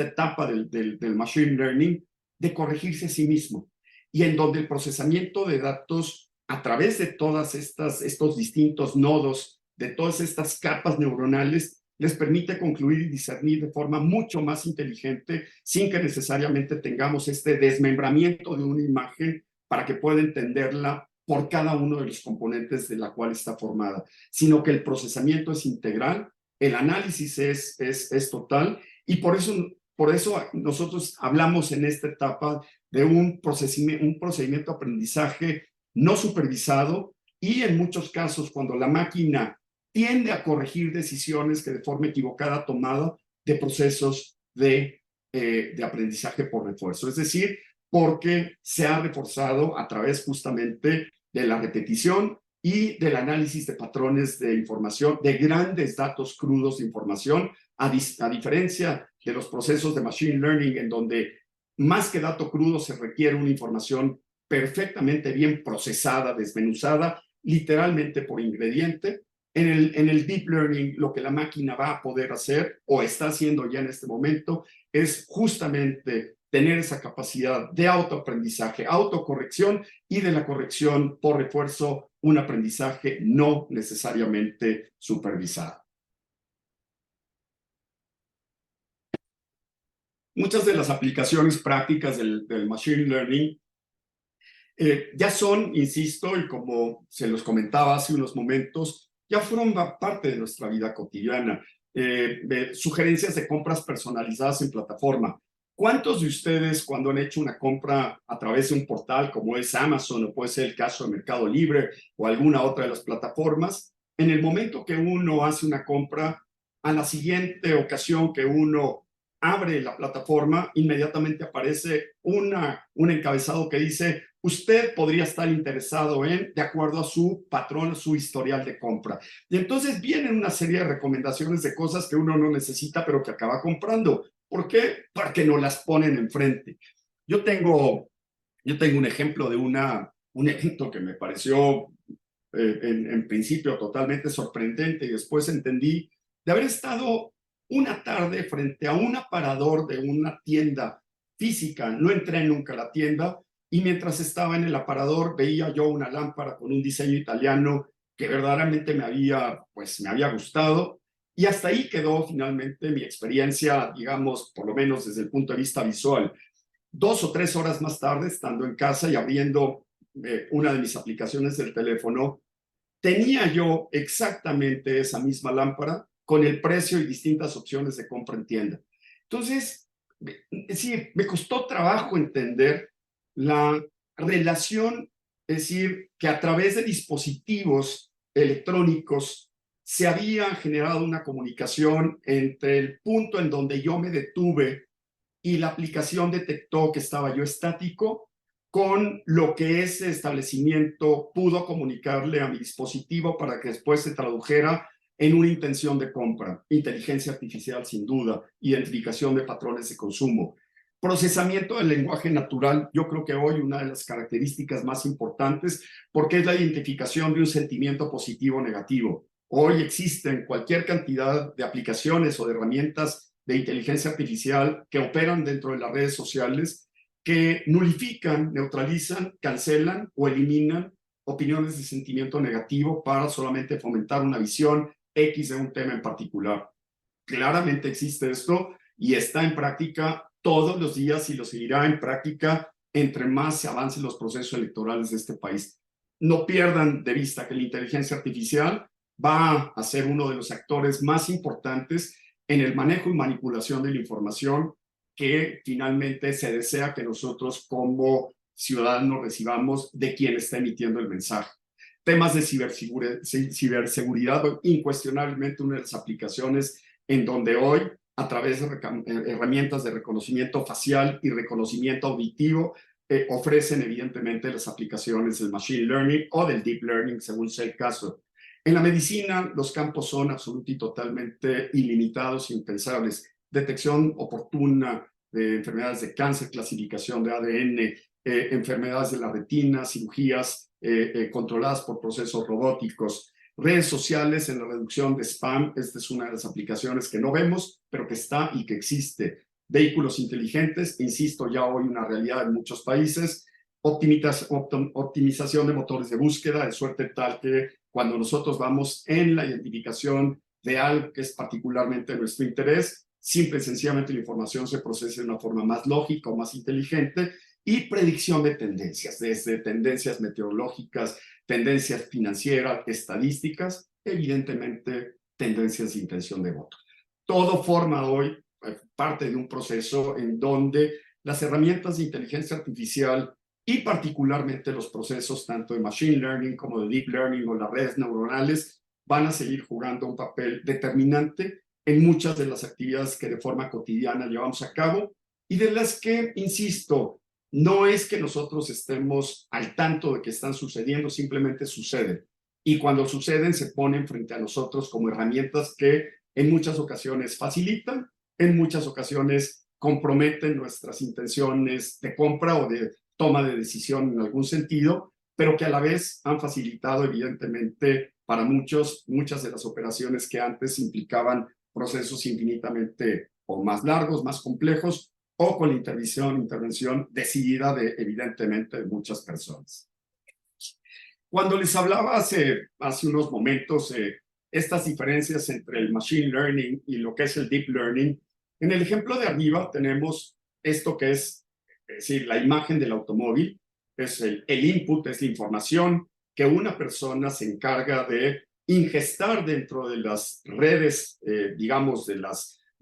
etapa del machine learning, de corregirse a sí mismo, y en donde el procesamiento de datos a través de todas estos distintos nodos, de todas estas capas neuronales, les permite concluir y discernir de forma mucho más inteligente, sin que necesariamente tengamos este desmembramiento de una imagen para que pueda entenderla por cada uno de los componentes de la cual está formada, sino que el procesamiento es integral, el análisis es total, y por eso nosotros hablamos en esta etapa de un procedimiento de aprendizaje no supervisado, y en muchos casos cuando la máquina tiende a corregir decisiones que de forma equivocada ha tomado de procesos de aprendizaje por refuerzo. Es decir, porque se ha reforzado a través justamente de la repetición y del análisis de patrones de información, de grandes datos crudos de información, a diferencia de los procesos de machine learning, en donde más que dato crudo se requiere una información perfectamente bien procesada, desmenuzada, literalmente por ingrediente. En el deep learning, lo que la máquina va a poder hacer, o está haciendo ya en este momento, es justamente tener esa capacidad de autoaprendizaje, autocorrección, y de la corrección por refuerzo, un aprendizaje no necesariamente supervisado. Muchas de las aplicaciones prácticas del machine learning ya son, insisto, y como se los comentaba hace unos momentos, ya forman parte de nuestra vida cotidiana. Sugerencias de compras personalizadas en plataforma. ¿Cuántos de ustedes, cuando han hecho una compra a través de un portal como es Amazon, o puede ser el caso de Mercado Libre o alguna otra de las plataformas, en el momento que uno hace una compra, a la siguiente ocasión que uno abre la plataforma, inmediatamente aparece un encabezado que dice: usted podría estar interesado en, de acuerdo a su patrón, su historial de compra. Y entonces vienen una serie de recomendaciones de cosas que uno no necesita, pero que acaba comprando. ¿Por qué? Porque no las ponen enfrente. Yo tengo un ejemplo de un evento que me pareció en principio totalmente sorprendente, y después entendí, de haber estado una tarde frente a un aparador de una tienda física. No entré nunca a la tienda, y mientras estaba en el aparador veía yo una lámpara con un diseño italiano que verdaderamente me había gustado, y hasta ahí quedó finalmente mi experiencia, digamos, por lo menos desde el punto de vista visual. 2 o 3 horas más tarde, estando en casa y abriendo una de mis aplicaciones del teléfono, tenía yo exactamente esa misma lámpara con el precio y distintas opciones de compra en tienda. Entonces, sí, me costó trabajo entender la relación, es decir, que a través de dispositivos electrónicos se había generado una comunicación entre el punto en donde yo me detuve y la aplicación detectó que estaba yo estático, con lo que ese establecimiento pudo comunicarle a mi dispositivo para que después se tradujera en una intención de compra. Inteligencia artificial, sin duda, identificación de patrones de consumo. Procesamiento del lenguaje natural, yo creo que hoy una de las características más importantes, porque es la identificación de un sentimiento positivo o negativo. Hoy existen cualquier cantidad de aplicaciones o de herramientas de inteligencia artificial que operan dentro de las redes sociales, que nulifican, neutralizan, cancelan o eliminan opiniones de sentimiento negativo para solamente fomentar una visión X de un tema en particular. Claramente existe esto y está en práctica todos los días, y lo seguirá en práctica entre más se avancen los procesos electorales de este país. No pierdan de vista que la inteligencia artificial va a ser uno de los actores más importantes en el manejo y manipulación de la información que finalmente se desea que nosotros como ciudadanos recibamos de quien está emitiendo el mensaje. Temas de ciberseguridad, incuestionablemente una de las aplicaciones en donde hoy, a través de herramientas de reconocimiento facial y reconocimiento auditivo, ofrecen evidentemente las aplicaciones del machine learning o del deep learning, según sea el caso. En la medicina, los campos son absolutamente y totalmente ilimitados e impensables. Detección oportuna de enfermedades de cáncer, clasificación de ADN, enfermedades de la retina, cirugías controladas por procesos robóticos, redes sociales en la reducción de spam. Esta es una de las aplicaciones que no vemos, pero que está y que existe. Vehículos inteligentes, insisto, ya hoy una realidad en muchos países. optimización de motores de búsqueda, de suerte tal que cuando nosotros vamos en la identificación de algo que es particularmente de nuestro interés, simple y sencillamente la información se procesa de una forma más lógica o más inteligente, y predicción de tendencias, desde tendencias meteorológicas, tendencias financieras, estadísticas, evidentemente tendencias de intención de voto. Todo forma hoy parte de un proceso en donde las herramientas de inteligencia artificial y particularmente los procesos tanto de machine learning como de deep learning o las redes neuronales van a seguir jugando un papel determinante en muchas de las actividades que de forma cotidiana llevamos a cabo y de las que, insisto, no es que nosotros estemos al tanto de que están sucediendo, simplemente suceden. Y cuando suceden se ponen frente a nosotros como herramientas que en muchas ocasiones facilitan, en muchas ocasiones comprometen nuestras intenciones de compra o de toma de decisión en algún sentido, pero que a la vez han facilitado evidentemente para muchas de las operaciones que antes implicaban procesos infinitamente o más largos, más complejos, o con la intervención decidida evidentemente de muchas personas. Cuando les hablaba hace unos momentos estas diferencias entre el machine learning y lo que es el deep learning, en el ejemplo de arriba tenemos esto que es decir, la imagen del automóvil, es el input, es la información que una persona se encarga de ingestar dentro de las redes, digamos, de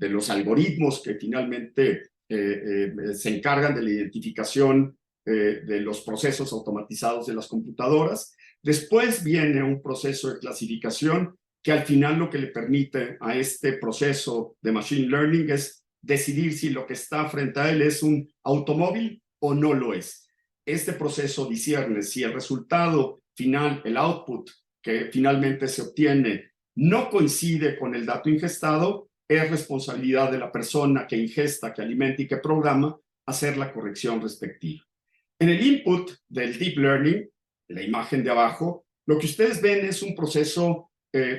los algoritmos que finalmente se encargan de la identificación de los procesos automatizados de las computadoras. Después viene un proceso de clasificación que al final lo que le permite a este proceso de machine learning es decidir si lo que está frente a él es un automóvil o no lo es. Este proceso discierne si el resultado final, el output que finalmente se obtiene, no coincide con el dato ingestado, es responsabilidad de la persona que ingesta, que alimenta y que programa hacer la corrección respectiva. En el input del deep learning, la imagen de abajo, lo que ustedes ven es un proceso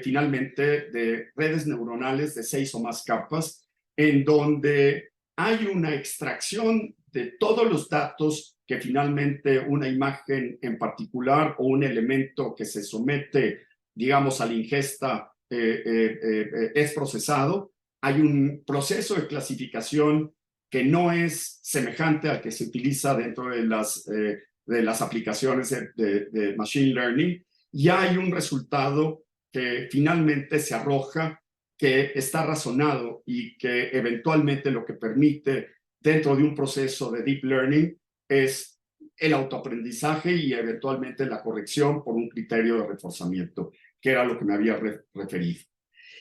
finalmente de redes neuronales de 6 o más capas, en donde hay una extracción de todos los datos que finalmente una imagen en particular o un elemento que se somete, digamos, a la ingesta es procesado. Hay un proceso de clasificación que no es semejante al que se utiliza dentro de las aplicaciones de machine learning, y hay un resultado que finalmente se arroja, que está razonado y que eventualmente lo que permite dentro de un proceso de deep learning es el autoaprendizaje y eventualmente la corrección por un criterio de reforzamiento, que era lo que me había referido.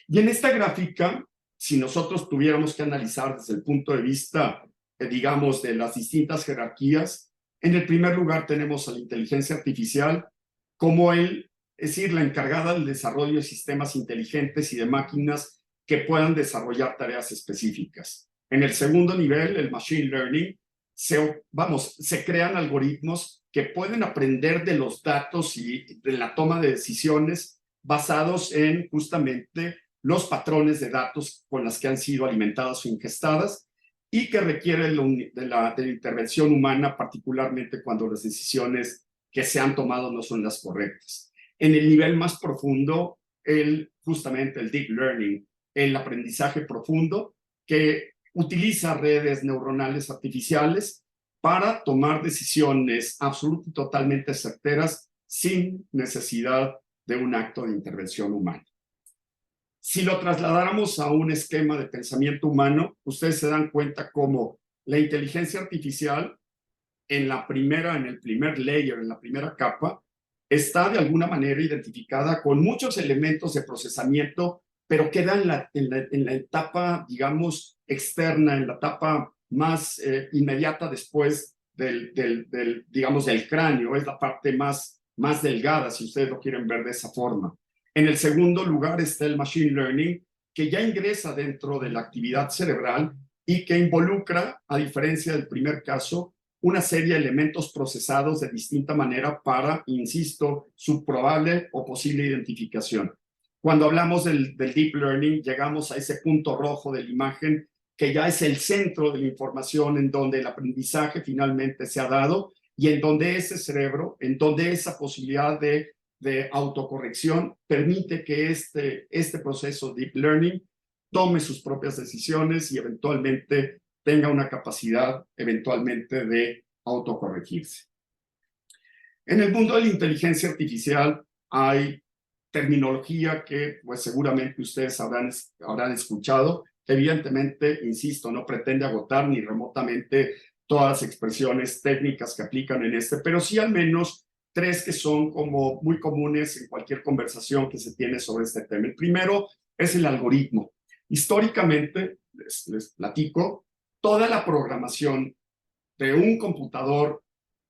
Y en esta gráfica, si nosotros tuviéramos que analizar desde el punto de vista, digamos, de las distintas jerarquías, en el primer lugar tenemos a la inteligencia artificial como es decir, la encargada del desarrollo de sistemas inteligentes y de máquinas que puedan desarrollar tareas específicas. En el segundo nivel, el machine learning, se crean algoritmos que pueden aprender de los datos y de la toma de decisiones basados en justamente los patrones de datos con las que han sido alimentadas o ingestadas y que requieren de la intervención humana, particularmente cuando las decisiones que se han tomado no son las correctas. En el nivel más profundo, justamente el deep learning, el aprendizaje profundo, que utiliza redes neuronales artificiales para tomar decisiones absolutamente y totalmente certeras sin necesidad de un acto de intervención humana. Si lo trasladáramos a un esquema de pensamiento humano, ustedes se dan cuenta cómo la inteligencia artificial en el primer layer, en la primera capa, está de alguna manera identificada con muchos elementos de procesamiento, pero queda en la etapa, digamos, externa, en la etapa más inmediata después digamos, del cráneo, es la parte más delgada, si ustedes lo quieren ver de esa forma. En el segundo lugar está el machine learning, que ya ingresa dentro de la actividad cerebral y que involucra, a diferencia del primer caso, una serie de elementos procesados de distinta manera para, insisto, su probable o posible identificación. Cuando hablamos del deep learning, llegamos a ese punto rojo de la imagen, que ya es el centro de la información en donde el aprendizaje finalmente se ha dado y en donde ese cerebro, en donde esa posibilidad de autocorrección permite que este proceso Deep Learning tome sus propias decisiones y eventualmente tenga una capacidad eventualmente de autocorregirse. En el mundo de la inteligencia artificial hay terminología que pues seguramente ustedes habrán escuchado. Evidentemente, insisto, no pretende agotar ni remotamente todas las expresiones técnicas que aplican en pero sí al menos 3 que son como muy comunes en cualquier conversación que se tiene sobre este tema. El primero es el algoritmo. Históricamente, les platico, toda la programación de un computador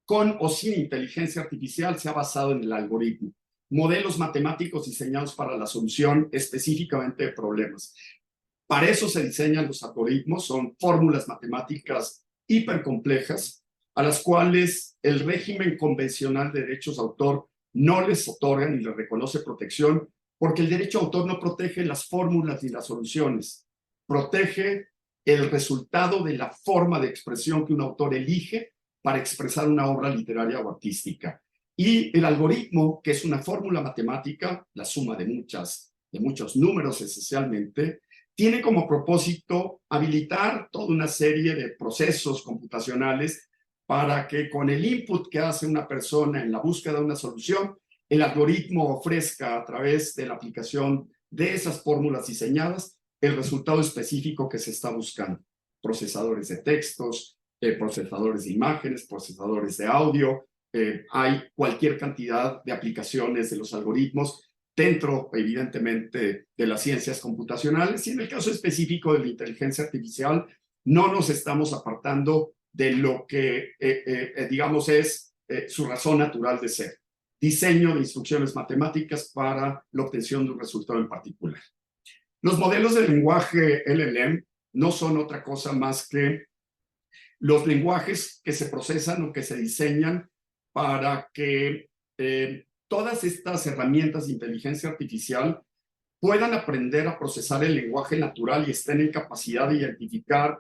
con o sin inteligencia artificial se ha basado en el algoritmo. Modelos matemáticos diseñados para la solución específicamente de problemas. Para eso se diseñan los algoritmos, son fórmulas matemáticas hipercomplejas a las cuales el régimen convencional de derechos de autor no les otorga ni les reconoce protección, porque el derecho de autor no protege las fórmulas ni las soluciones, protege el resultado de la forma de expresión que un autor elige para expresar una obra literaria o artística. Y el algoritmo, que es una fórmula matemática, la suma de muchos números esencialmente, tiene como propósito habilitar toda una serie de procesos computacionales para que con el input que hace una persona en la búsqueda de una solución, el algoritmo ofrezca a través de la aplicación de esas fórmulas diseñadas el resultado específico que se está buscando. Procesadores de textos, procesadores de imágenes, procesadores de audio, hay cualquier cantidad de aplicaciones de los algoritmos dentro, evidentemente, de las ciencias computacionales, y en el caso específico de la inteligencia artificial, no nos estamos apartando de lo que, digamos, es su razón natural de ser. Diseño de instrucciones matemáticas para la obtención de un resultado en particular. Los modelos de lenguaje LLM no son otra cosa más que los lenguajes que se procesan o que se diseñan para que todas estas herramientas de inteligencia artificial puedan aprender a procesar el lenguaje natural y estén en capacidad de identificar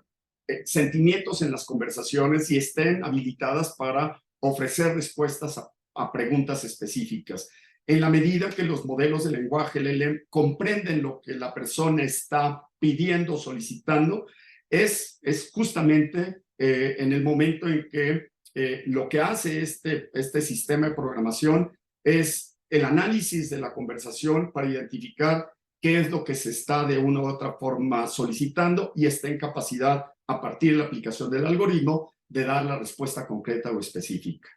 sentimientos en las conversaciones y estén habilitadas para ofrecer respuestas a preguntas específicas. En la medida que los modelos de lenguaje LLM comprenden lo que la persona está pidiendo o solicitando, es justamente en el momento en que lo que hace este sistema de programación es el análisis de la conversación para identificar qué es lo que se está de una u otra forma solicitando y está en capacidad, a partir de la aplicación del algoritmo, de dar la respuesta concreta o específica.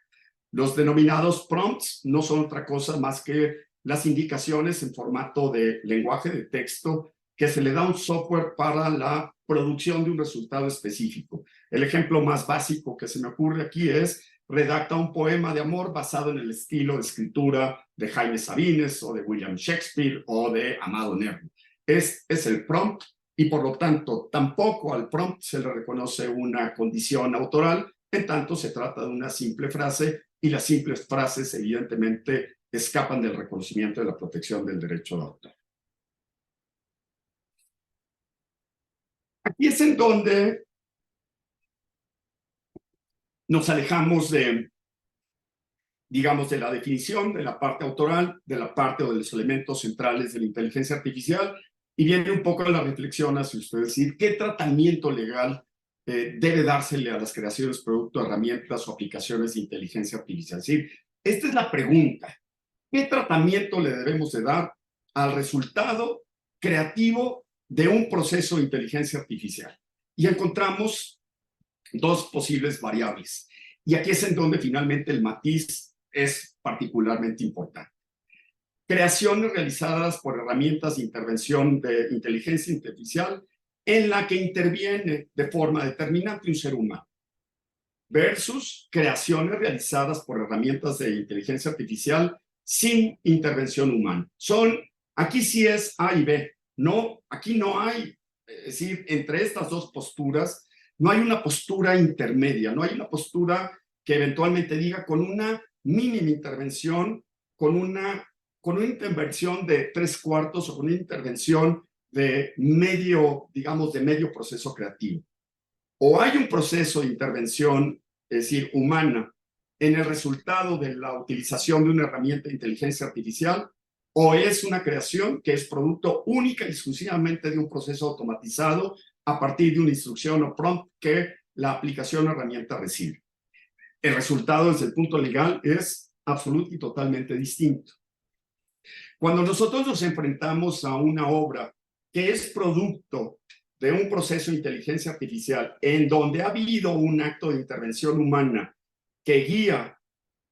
Los denominados prompts no son otra cosa más que las indicaciones en formato de lenguaje de texto que se le da a un software para la producción de un resultado específico. El ejemplo más básico que se me ocurre aquí es: redacta un poema de amor basado en el estilo de escritura de Jaime Sabines o de William Shakespeare o de Amado Nervo. Es el prompt, y por lo tanto tampoco al prompt se le reconoce una condición autoral, en tanto se trata de una simple frase, y las simples frases evidentemente escapan del reconocimiento de la protección del derecho de autor. Aquí es en donde nos alejamos de, digamos, de la definición, de la parte autoral, de la parte o de los elementos centrales de la inteligencia artificial, y viene un poco a la reflexión hacia usted, decir, ¿qué tratamiento legal debe dársele a las creaciones, producto, herramientas o aplicaciones de inteligencia artificial? Es decir, esta es la pregunta. ¿Qué tratamiento le debemos de dar al resultado creativo de un proceso de inteligencia artificial? Y encontramos 2 posibles variables. Y aquí es en donde finalmente el matiz es particularmente importante. Creaciones realizadas por herramientas de intervención de inteligencia artificial en la que interviene de forma determinante un ser humano, versus creaciones realizadas por herramientas de inteligencia artificial sin intervención humana. Aquí sí es A y B. No, aquí no hay, es decir, entre estas 2 posturas, no hay una postura intermedia, no hay una postura que eventualmente diga con una mínima intervención, con una intervención de 3/4 o con una intervención de medio, digamos, de medio proceso creativo. O hay un proceso de intervención, es decir, humana, en el resultado de la utilización de una herramienta de inteligencia artificial, o es una creación que es producto única y exclusivamente de un proceso automatizado a partir de una instrucción o prompt que la aplicación o herramienta recibe. El resultado desde el punto legal es absoluto y totalmente distinto. Cuando nosotros nos enfrentamos a una obra que es producto de un proceso de inteligencia artificial en donde ha habido un acto de intervención humana que guía,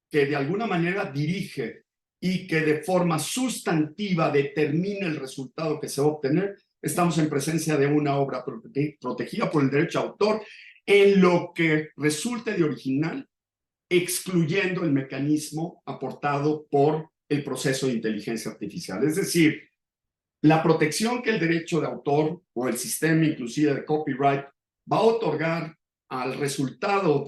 que de alguna manera dirige y que de forma sustantiva determina el resultado que se va a obtener, estamos en presencia de una obra protegida por el derecho de autor en lo que resulte de original, excluyendo el mecanismo aportado por el proceso de inteligencia artificial. Es decir, la protección que el derecho de autor o el sistema inclusive de copyright va a otorgar al resultado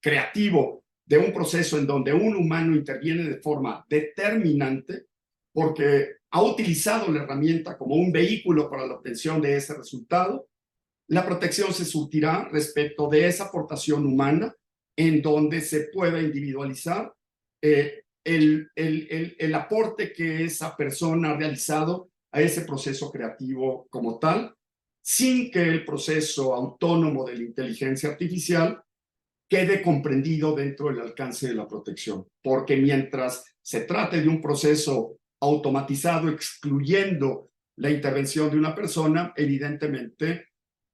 creativo de un proceso en donde un humano interviene de forma determinante porque ha utilizado la herramienta como un vehículo para la obtención de ese resultado, la protección se surtirá respecto de esa aportación humana en donde se pueda individualizar el aporte que esa persona ha realizado a ese proceso creativo como tal, sin que el proceso autónomo de la inteligencia artificial quede comprendido dentro del alcance de la protección. Porque mientras se trate de un proceso automatizado excluyendo la intervención de una persona, evidentemente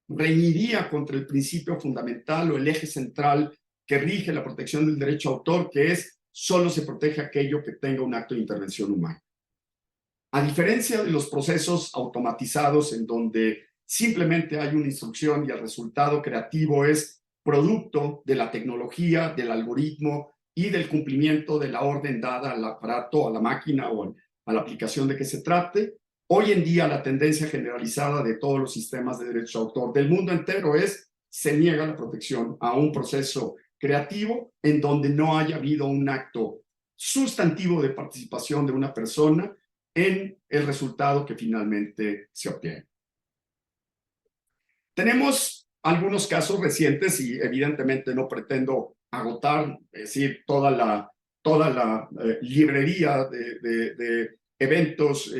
reñiría contra el principio fundamental o el eje central que rige la protección del derecho a autor, que es solo se protege aquello que tenga un acto de intervención humana. A diferencia de los procesos automatizados en donde simplemente hay una instrucción y el resultado creativo es producto de la tecnología, del algoritmo y del cumplimiento de la orden dada al aparato, a la máquina o a la aplicación de que se trate, hoy en día la tendencia generalizada de todos los sistemas de derecho de autor del mundo entero es se niega la protección a un proceso creativo en donde no haya habido un acto sustantivo de participación de una persona en el resultado que finalmente se obtiene. Tenemos algunos casos recientes y evidentemente no pretendo agotar, es decir, toda la librería de eventos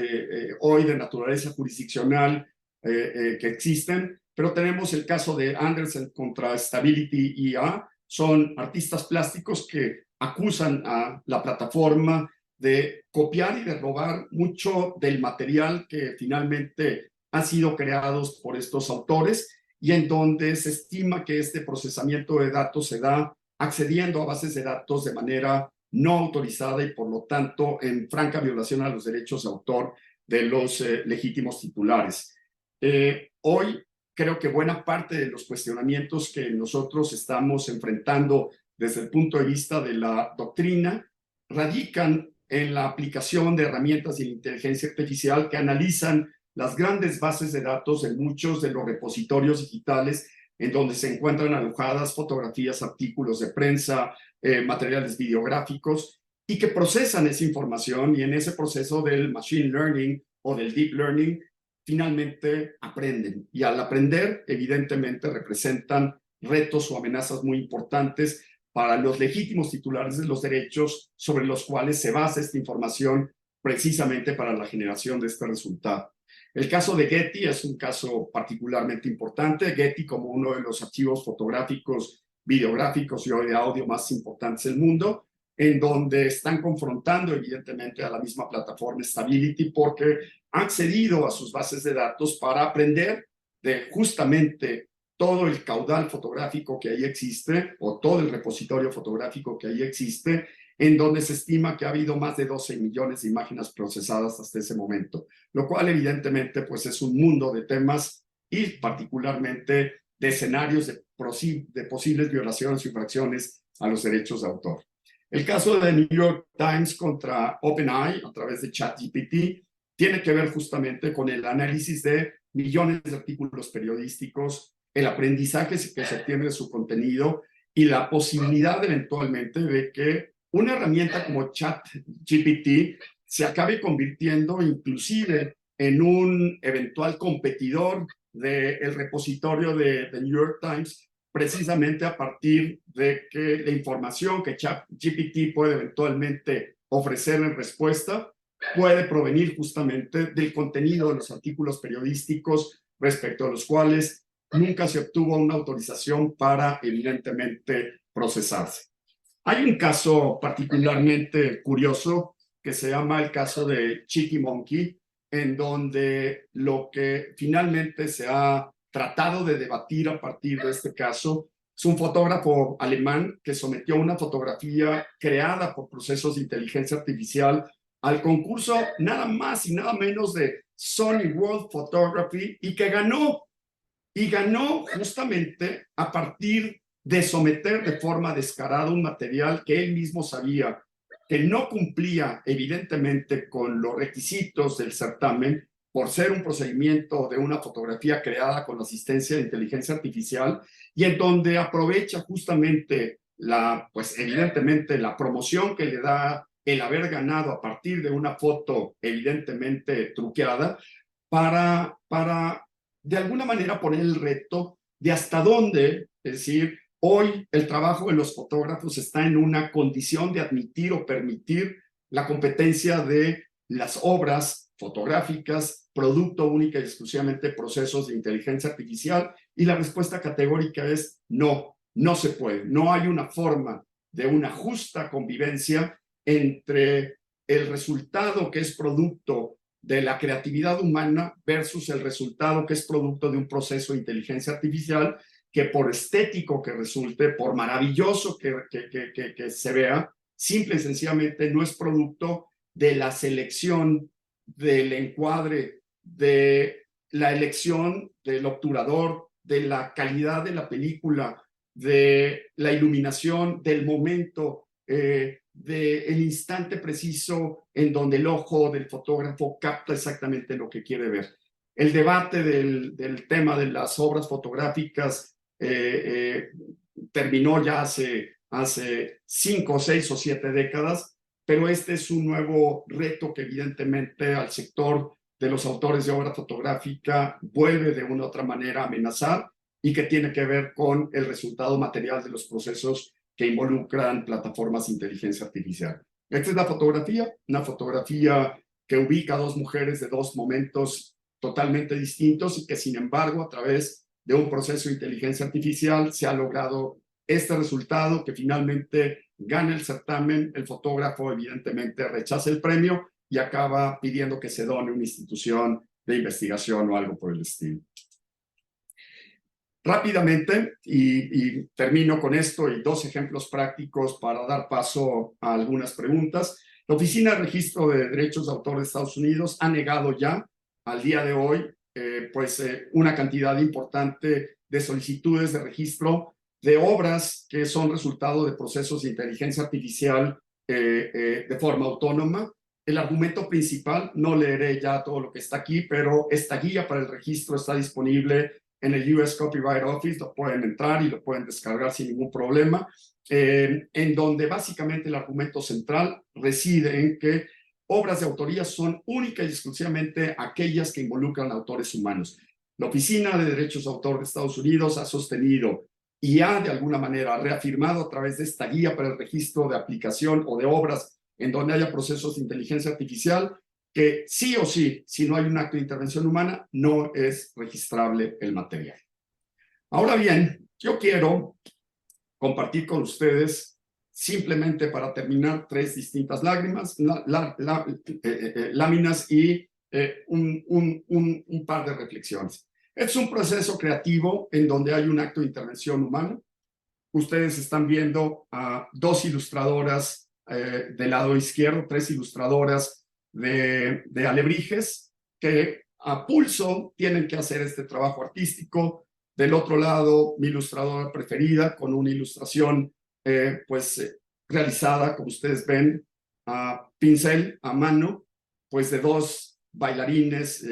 hoy de naturaleza jurisdiccional que existen, pero tenemos el caso de Andersen contra Stability IA. Son artistas plásticos que acusan a la plataforma de copiar y de robar mucho del material que finalmente han sido creados por estos autores y en donde se estima que este procesamiento de datos se da accediendo a bases de datos de manera no autorizada y por lo tanto en franca violación a los derechos de autor de los legítimos titulares. Hoy creo que buena parte de los cuestionamientos que nosotros estamos enfrentando desde el punto de vista de la doctrina radican en la aplicación de herramientas de inteligencia artificial que analizan las grandes bases de datos de muchos de los repositorios digitales en donde se encuentran alojadas fotografías, artículos de prensa, materiales videográficos y que procesan esa información y en ese proceso del machine learning o del deep learning finalmente aprenden y al aprender evidentemente representan retos o amenazas muy importantes para los legítimos titulares de los derechos sobre los cuales se basa esta información precisamente para la generación de este resultado. El caso de Getty es un caso particularmente importante. Getty como uno de los archivos fotográficos, videográficos y de audio más importantes del mundo, en donde están confrontando evidentemente a la misma plataforma Stability porque han accedido a sus bases de datos para aprender de justamente todo el caudal fotográfico que ahí existe o todo el repositorio fotográfico que ahí existe, en donde se estima que ha habido más de 12 millones de imágenes procesadas hasta ese momento, lo cual evidentemente pues es un mundo de temas y particularmente de escenarios de posibles violaciones y infracciones a los derechos de autor. El caso de New York Times contra OpenAI a través de ChatGPT tiene que ver justamente con el análisis de millones de artículos periodísticos, el aprendizaje que se obtiene de su contenido y la posibilidad eventualmente de que una herramienta como ChatGPT se acabe convirtiendo inclusive en un eventual competidor del repositorio de New York Times precisamente a partir de que la información que ChatGPT puede eventualmente ofrecer en respuesta puede provenir justamente del contenido de los artículos periodísticos respecto a los cuales nunca se obtuvo una autorización para, evidentemente, procesarse. Hay un caso particularmente curioso que se llama el caso de Chicky Monkey, en donde lo que finalmente se ha tratado de debatir a partir de este caso es un fotógrafo alemán que sometió una fotografía creada por procesos de inteligencia artificial al concurso nada más y nada menos de Sony World Photography y que ganó. Y ganó justamente a partir de someter de forma descarada un material que él mismo sabía que no cumplía evidentemente con los requisitos del certamen por ser un procedimiento de una fotografía creada con asistencia de inteligencia artificial y en donde aprovecha justamente pues evidentemente la promoción que le da el haber ganado a partir de una foto evidentemente truqueada para de alguna manera poner el reto de hasta dónde, es decir, hoy el trabajo de los fotógrafos está en una condición de admitir o permitir la competencia de las obras fotográficas, producto única y exclusivamente de procesos de inteligencia artificial, y la respuesta categórica es no, no se puede. No hay una forma de una justa convivencia entre el resultado que es producto de la creatividad humana versus el resultado que es producto de un proceso de inteligencia artificial que por estético que resulte, por maravilloso que se vea, simple y sencillamente no es producto de la selección, del encuadre, de la elección del obturador, de la calidad de la película, de la iluminación, del momento, del instante preciso en donde el ojo del fotógrafo capta exactamente lo que quiere ver. El debate del tema de las obras fotográficas terminó ya hace 5, 6 o 7 décadas, pero este es un nuevo reto que evidentemente al sector de los autores de obra fotográfica vuelve de una u otra manera a amenazar y que tiene que ver con el resultado material de los procesos que involucran plataformas de inteligencia artificial. Esta es la fotografía, una fotografía que ubica a dos mujeres de dos momentos totalmente distintos y que sin embargo a través de un proceso de inteligencia artificial se ha logrado este resultado que finalmente gana el certamen, el fotógrafo evidentemente rechaza el premio y acaba pidiendo que se done una institución de investigación o algo por el estilo. Rápidamente, y termino con esto y 2 ejemplos prácticos para dar paso a algunas preguntas. La Oficina de Registro de Derechos de Autor de Estados Unidos ha negado ya al día de hoy una cantidad importante de solicitudes de registro de obras que son resultado de procesos de inteligencia artificial de forma autónoma. El argumento principal, no leeré ya todo lo que está aquí, pero esta guía para el registro está disponible en el US Copyright Office, lo pueden entrar y lo pueden descargar sin ningún problema, en donde básicamente el argumento central reside en que obras de autoría son únicas y exclusivamente aquellas que involucran autores humanos. La Oficina de Derechos de Autor de Estados Unidos ha sostenido y ha de alguna manera reafirmado a través de esta guía para el registro de aplicación o de obras en donde haya procesos de inteligencia artificial, que sí o sí, si no hay un acto de intervención humana, no es registrable el material. Ahora bien, yo quiero compartir con ustedes, simplemente para terminar, 3 distintas láminas y un par de reflexiones. Es un proceso creativo en donde hay un acto de intervención humana. Ustedes están viendo a 2 ilustradoras del lado izquierdo, 3 ilustradoras de alebrijes que a pulso tienen que hacer este trabajo artístico. Del otro lado, mi ilustradora preferida con una ilustración realizada, como ustedes ven, a pincel, a mano, pues de 2 bailarines,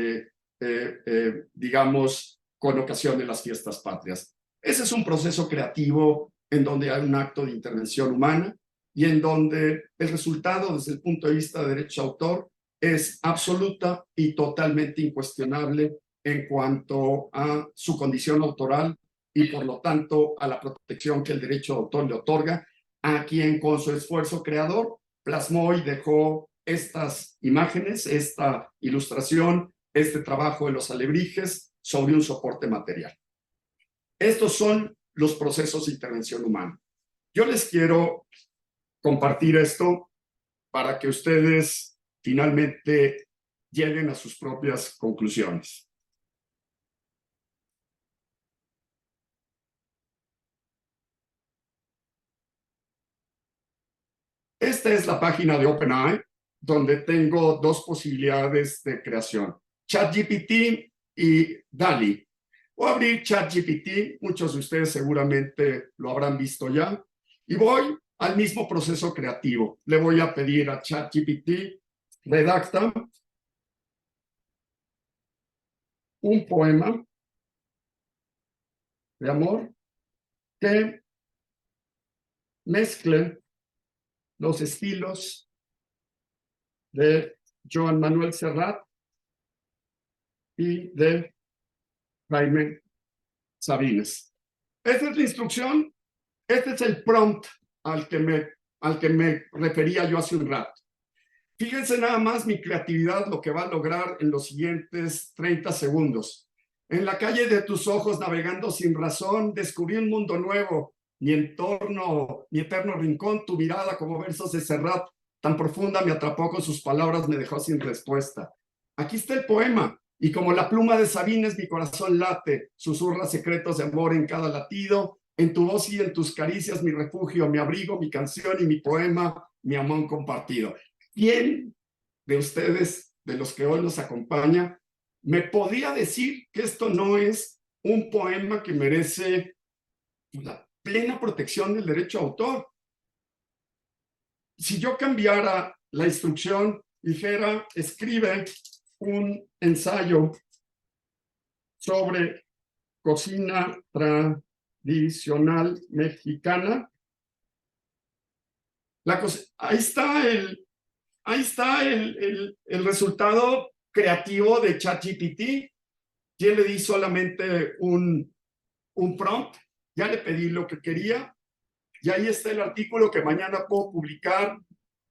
digamos, con ocasión de las fiestas patrias. Ese es un proceso creativo en donde hay un acto de intervención humana y en donde el resultado desde el punto de vista de derecho de autor es absoluta y totalmente incuestionable en cuanto a su condición autoral y por lo tanto a la protección que el derecho de autor le otorga a quien con su esfuerzo creador plasmó y dejó estas imágenes, esta ilustración, este trabajo de los alebrijes sobre un soporte material. Estos son los procesos de intervención humana. Yo les quiero compartir esto para que ustedes finalmente lleguen a sus propias conclusiones. Esta es la página de OpenAI, donde tengo dos posibilidades de creación, ChatGPT y DALL-E. Voy a abrir ChatGPT, muchos de ustedes seguramente lo habrán visto ya, y voy al mismo proceso creativo. Le voy a pedir a ChatGPT, redacta un poema de amor que mezcle los estilos de Joan Manuel Serrat y de Jaime Sabines. Esta es la instrucción, este es el prompt al que me refería yo hace un rato. Fíjense nada más mi creatividad, lo que va a lograr en los siguientes 30 segundos. En la calle de tus ojos, navegando sin razón, descubrí un mundo nuevo. Mi entorno, mi eterno rincón, tu mirada como versos de Serrat, tan profunda me atrapó con sus palabras, me dejó sin respuesta. Aquí está el poema, y como la pluma de Sabines, mi corazón late, susurra secretos de amor en cada latido, en tu voz y en tus caricias, mi refugio, mi abrigo, mi canción y mi poema, mi amor compartido. ¿Quién de ustedes, de los que hoy nos acompaña, me podría decir que esto no es un poema que merece la plena protección del derecho de autor? Si yo cambiara la instrucción, dijera, escribe un ensayo sobre cocina tradicional mexicana, ahí está el resultado creativo de ChatGPT. Yo le di solamente un prompt, ya le pedí lo que quería, y ahí está el artículo que mañana puedo publicar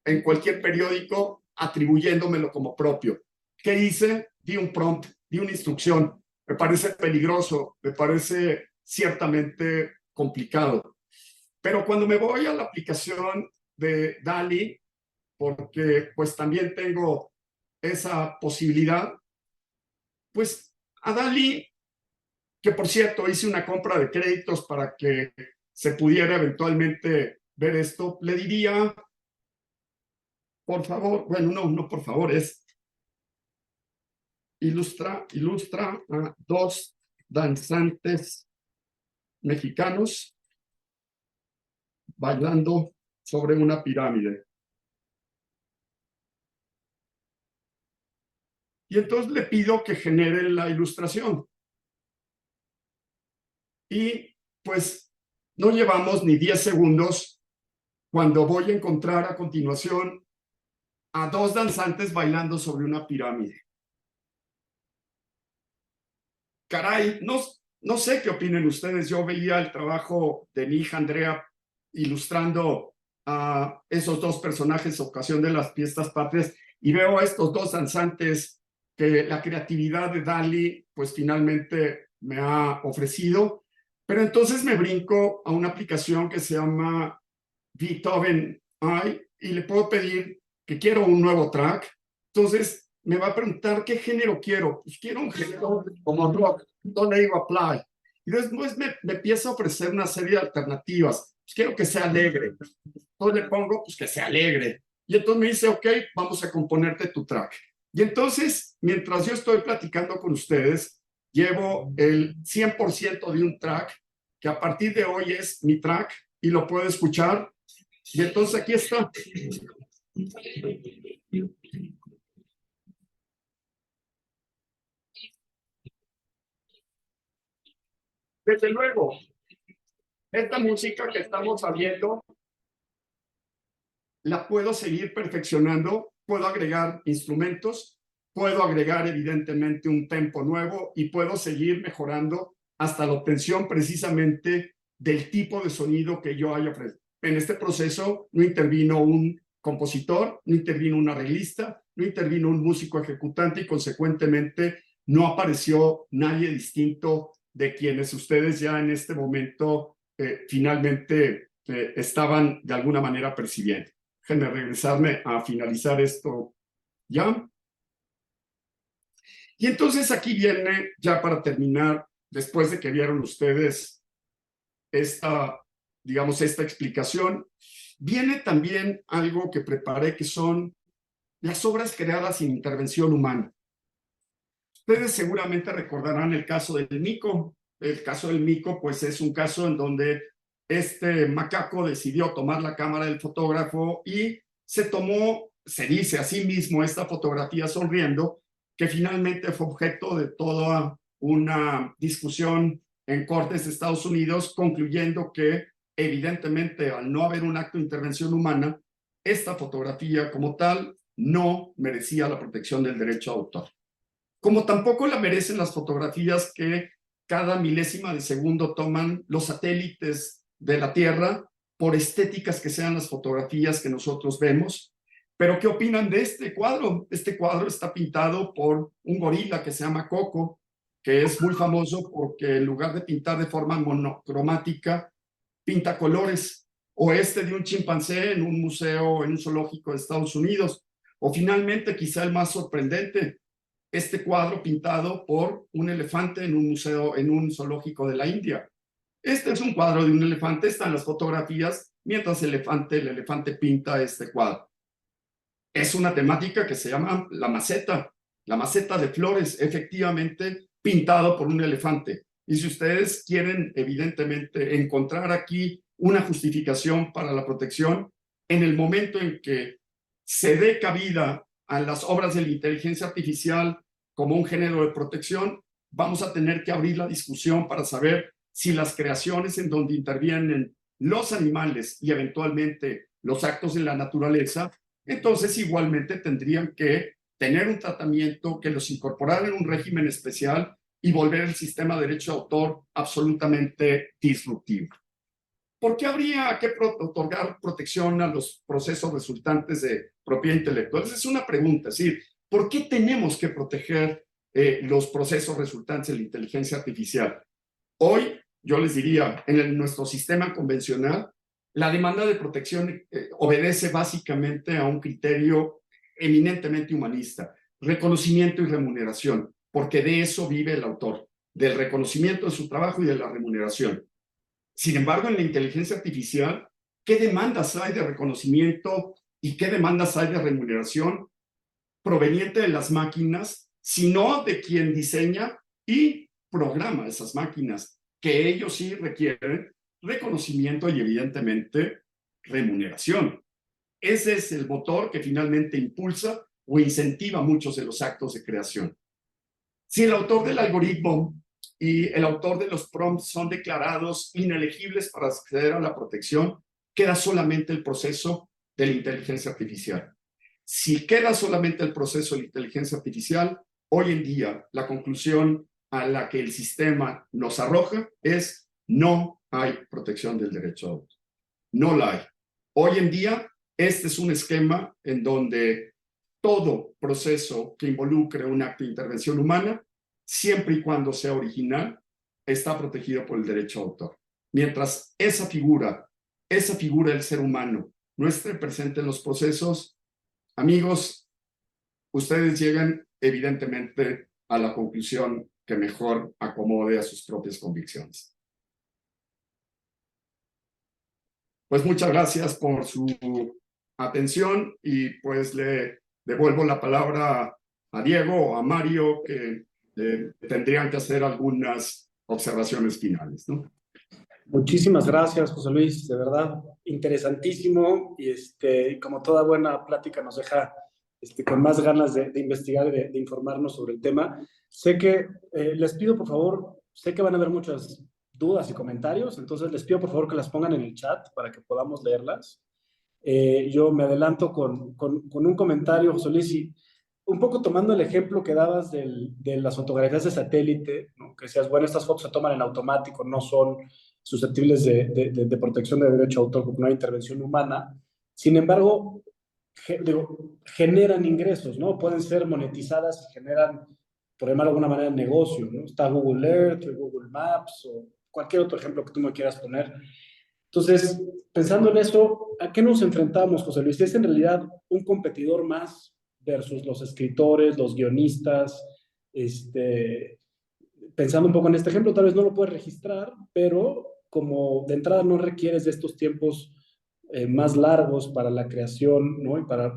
en cualquier periódico atribuyéndomelo como propio. ¿Qué hice? Di un prompt, di una instrucción. Me parece peligroso, me parece ciertamente complicado. Pero cuando me voy a la aplicación de DALL-E, porque pues también tengo esa posibilidad, pues a DALL-E, que por cierto hice una compra de créditos para que se pudiera eventualmente ver esto, le diría, por favor, bueno, no por favor, es ilustra a dos danzantes mexicanos bailando sobre una pirámide. Y entonces le pido que genere la ilustración. Y pues no llevamos ni 10 segundos cuando voy a encontrar a continuación a dos danzantes bailando sobre una pirámide. Caray, no sé qué opinen ustedes. Yo veía el trabajo de mi hija Andrea ilustrando a esos dos personajes, ocasión de las fiestas patrias, y veo a estos dos danzantes que la creatividad de DALL-E pues finalmente me ha ofrecido. Pero entonces me brinco a una aplicación que se llama Beethoven AI y le puedo pedir que quiero un nuevo track. Entonces me va a preguntar qué género quiero. Pues quiero un género como rock. Entonces le digo apply. Y después me empieza a ofrecer una serie de alternativas. Pues quiero que sea alegre. Entonces le pongo pues que sea alegre. Y entonces me dice, ok, vamos a componerte tu track. Y entonces, mientras yo estoy platicando con ustedes, llevo el 100% de un track que a partir de hoy es mi track y lo puedo escuchar. Y entonces aquí está. Desde luego, esta música que estamos sabiendo la puedo seguir perfeccionando, puedo agregar instrumentos, puedo agregar evidentemente un tempo nuevo y puedo seguir mejorando hasta la obtención precisamente del tipo de sonido que yo haya ofrecido. En este proceso no intervino un compositor, no intervino un arreglista, no intervino un músico ejecutante y consecuentemente no apareció nadie distinto de quienes ustedes ya en este momento finalmente estaban de alguna manera percibiendo. Déjenme regresarme a finalizar esto ya. Y entonces aquí viene, ya para terminar, después de que vieron ustedes esta, digamos, esta explicación, viene también algo que preparé, que son las obras creadas sin intervención humana. Ustedes seguramente recordarán el caso del mico. El caso del mico, pues es un caso en donde este macaco decidió tomar la cámara del fotógrafo y se tomó, se dice a sí mismo, esta fotografía sonriendo, que finalmente fue objeto de toda una discusión en cortes de Estados Unidos, concluyendo que evidentemente al no haber un acto de intervención humana, esta fotografía como tal no merecía la protección del derecho a autor. Como tampoco la merecen las fotografías que cada milésima de segundo toman los satélites de la Tierra, por estéticas que sean las fotografías que nosotros vemos. Pero ¿qué opinan de este cuadro? Este cuadro está pintado por un gorila que se llama Coco, que es muy famoso porque en lugar de pintar de forma monocromática, pinta colores. O este de un chimpancé en un museo, en un zoológico de Estados Unidos. O finalmente, quizá el más sorprendente, este cuadro pintado por un elefante en un museo, en un zoológico de la India. Este es un cuadro de un elefante, están las fotografías, mientras el elefante pinta este cuadro. Es una temática que se llama la maceta de flores, efectivamente pintado por un elefante. Y si ustedes quieren, evidentemente, encontrar aquí una justificación para la protección, en el momento en que se dé cabida a las obras de la inteligencia artificial como un género de protección, vamos a tener que abrir la discusión para saber si las creaciones en donde intervienen los animales y eventualmente los actos de la naturaleza, entonces igualmente tendrían que tener un tratamiento que los incorporara en un régimen especial y volver el sistema de derecho de autor absolutamente disruptivo. ¿Por qué habría que otorgar protección a los procesos resultantes de propiedad intelectual? Esa es una pregunta, es decir, ¿por qué tenemos que proteger los procesos resultantes de la inteligencia artificial? Hoy, yo les diría, en nuestro sistema convencional, la demanda de protección obedece básicamente a un criterio eminentemente humanista, reconocimiento y remuneración, porque de eso vive el autor, del reconocimiento de su trabajo y de la remuneración. Sin embargo, en la inteligencia artificial, ¿qué demandas hay de reconocimiento y qué demandas hay de remuneración proveniente de las máquinas, sino de quien diseña y programa esas máquinas, que ellos sí requieren reconocimiento y evidentemente remuneración? Ese es el motor que finalmente impulsa o incentiva muchos de los actos de creación. Si el autor del algoritmo y el autor de los prompts son declarados inelegibles para acceder a la protección, queda solamente el proceso de la inteligencia artificial. Si queda solamente el proceso de la inteligencia artificial, hoy en día la conclusión a la que el sistema nos arroja es: no hay protección del derecho de autor. No la hay. Hoy en día, este es un esquema en donde todo proceso que involucre un acto de intervención humana, siempre y cuando sea original, está protegido por el derecho de autor. Mientras esa figura del ser humano no esté presente en los procesos, amigos, ustedes llegan evidentemente a la conclusión que mejor acomode a sus propias convicciones. Pues muchas gracias por su atención y pues le devuelvo la palabra a Diego o a Mario, que tendrían que hacer algunas observaciones finales, ¿no? Muchísimas gracias, José Luis, de verdad, interesantísimo, y como toda buena plática nos deja con más ganas de investigar y de informarnos sobre el tema. Sé que, les pido por favor, sé que van a haber muchas dudas y comentarios, entonces les pido por favor que las pongan en el chat para que podamos leerlas. Yo me adelanto con un comentario, José Luis, un poco tomando el ejemplo que dabas de las fotografías de satélite, ¿no? Que decías, bueno, estas fotos se toman en automático, no son susceptibles de protección de derecho a autor porque no hay intervención humana. Sin embargo, generan ingresos, ¿no? Pueden ser monetizadas y generan, por llamarlo de alguna manera, negocio, ¿no? Está Google Earth, Google Maps o cualquier otro ejemplo que tú me quieras poner. Entonces, pensando en eso, ¿a qué nos enfrentamos, José Luis? ¿Es en realidad un competidor más versus los escritores, los guionistas? Este, Pensando un poco en este ejemplo, tal vez no lo puedes registrar, pero como de entrada no requieres de estos tiempos más largos para la creación, ¿no? Y para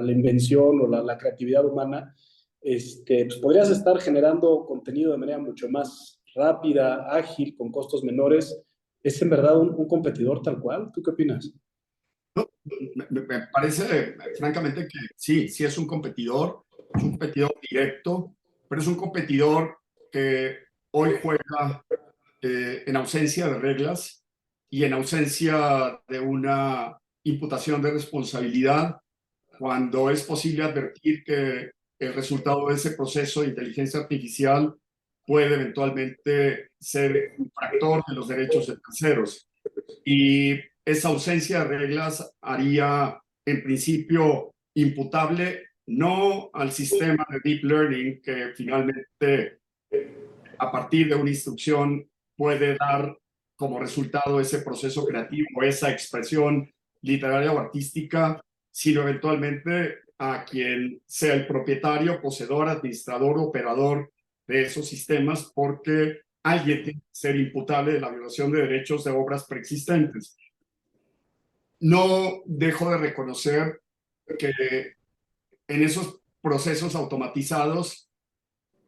la invención o la creatividad humana, pues podrías estar generando contenido de manera mucho más rápida, ágil, con costos menores. ¿Es en verdad un competidor tal cual? ¿Tú qué opinas? No, me parece francamente que sí, sí es un competidor directo, pero es un competidor que hoy juega en ausencia de reglas y en ausencia de una imputación de responsabilidad, cuando es posible advertir que el resultado de ese proceso de inteligencia artificial puede eventualmente ser infractor de los derechos de terceros. Y esa ausencia de reglas haría, en principio, imputable no al sistema de deep learning que finalmente, a partir de una instrucción, puede dar como resultado ese proceso creativo, esa expresión literaria o artística, sino eventualmente a quien sea el propietario, poseedor, administrador, operador de esos sistemas, porque alguien tiene que ser imputable de la violación de derechos de obras preexistentes. No dejo de reconocer que en esos procesos automatizados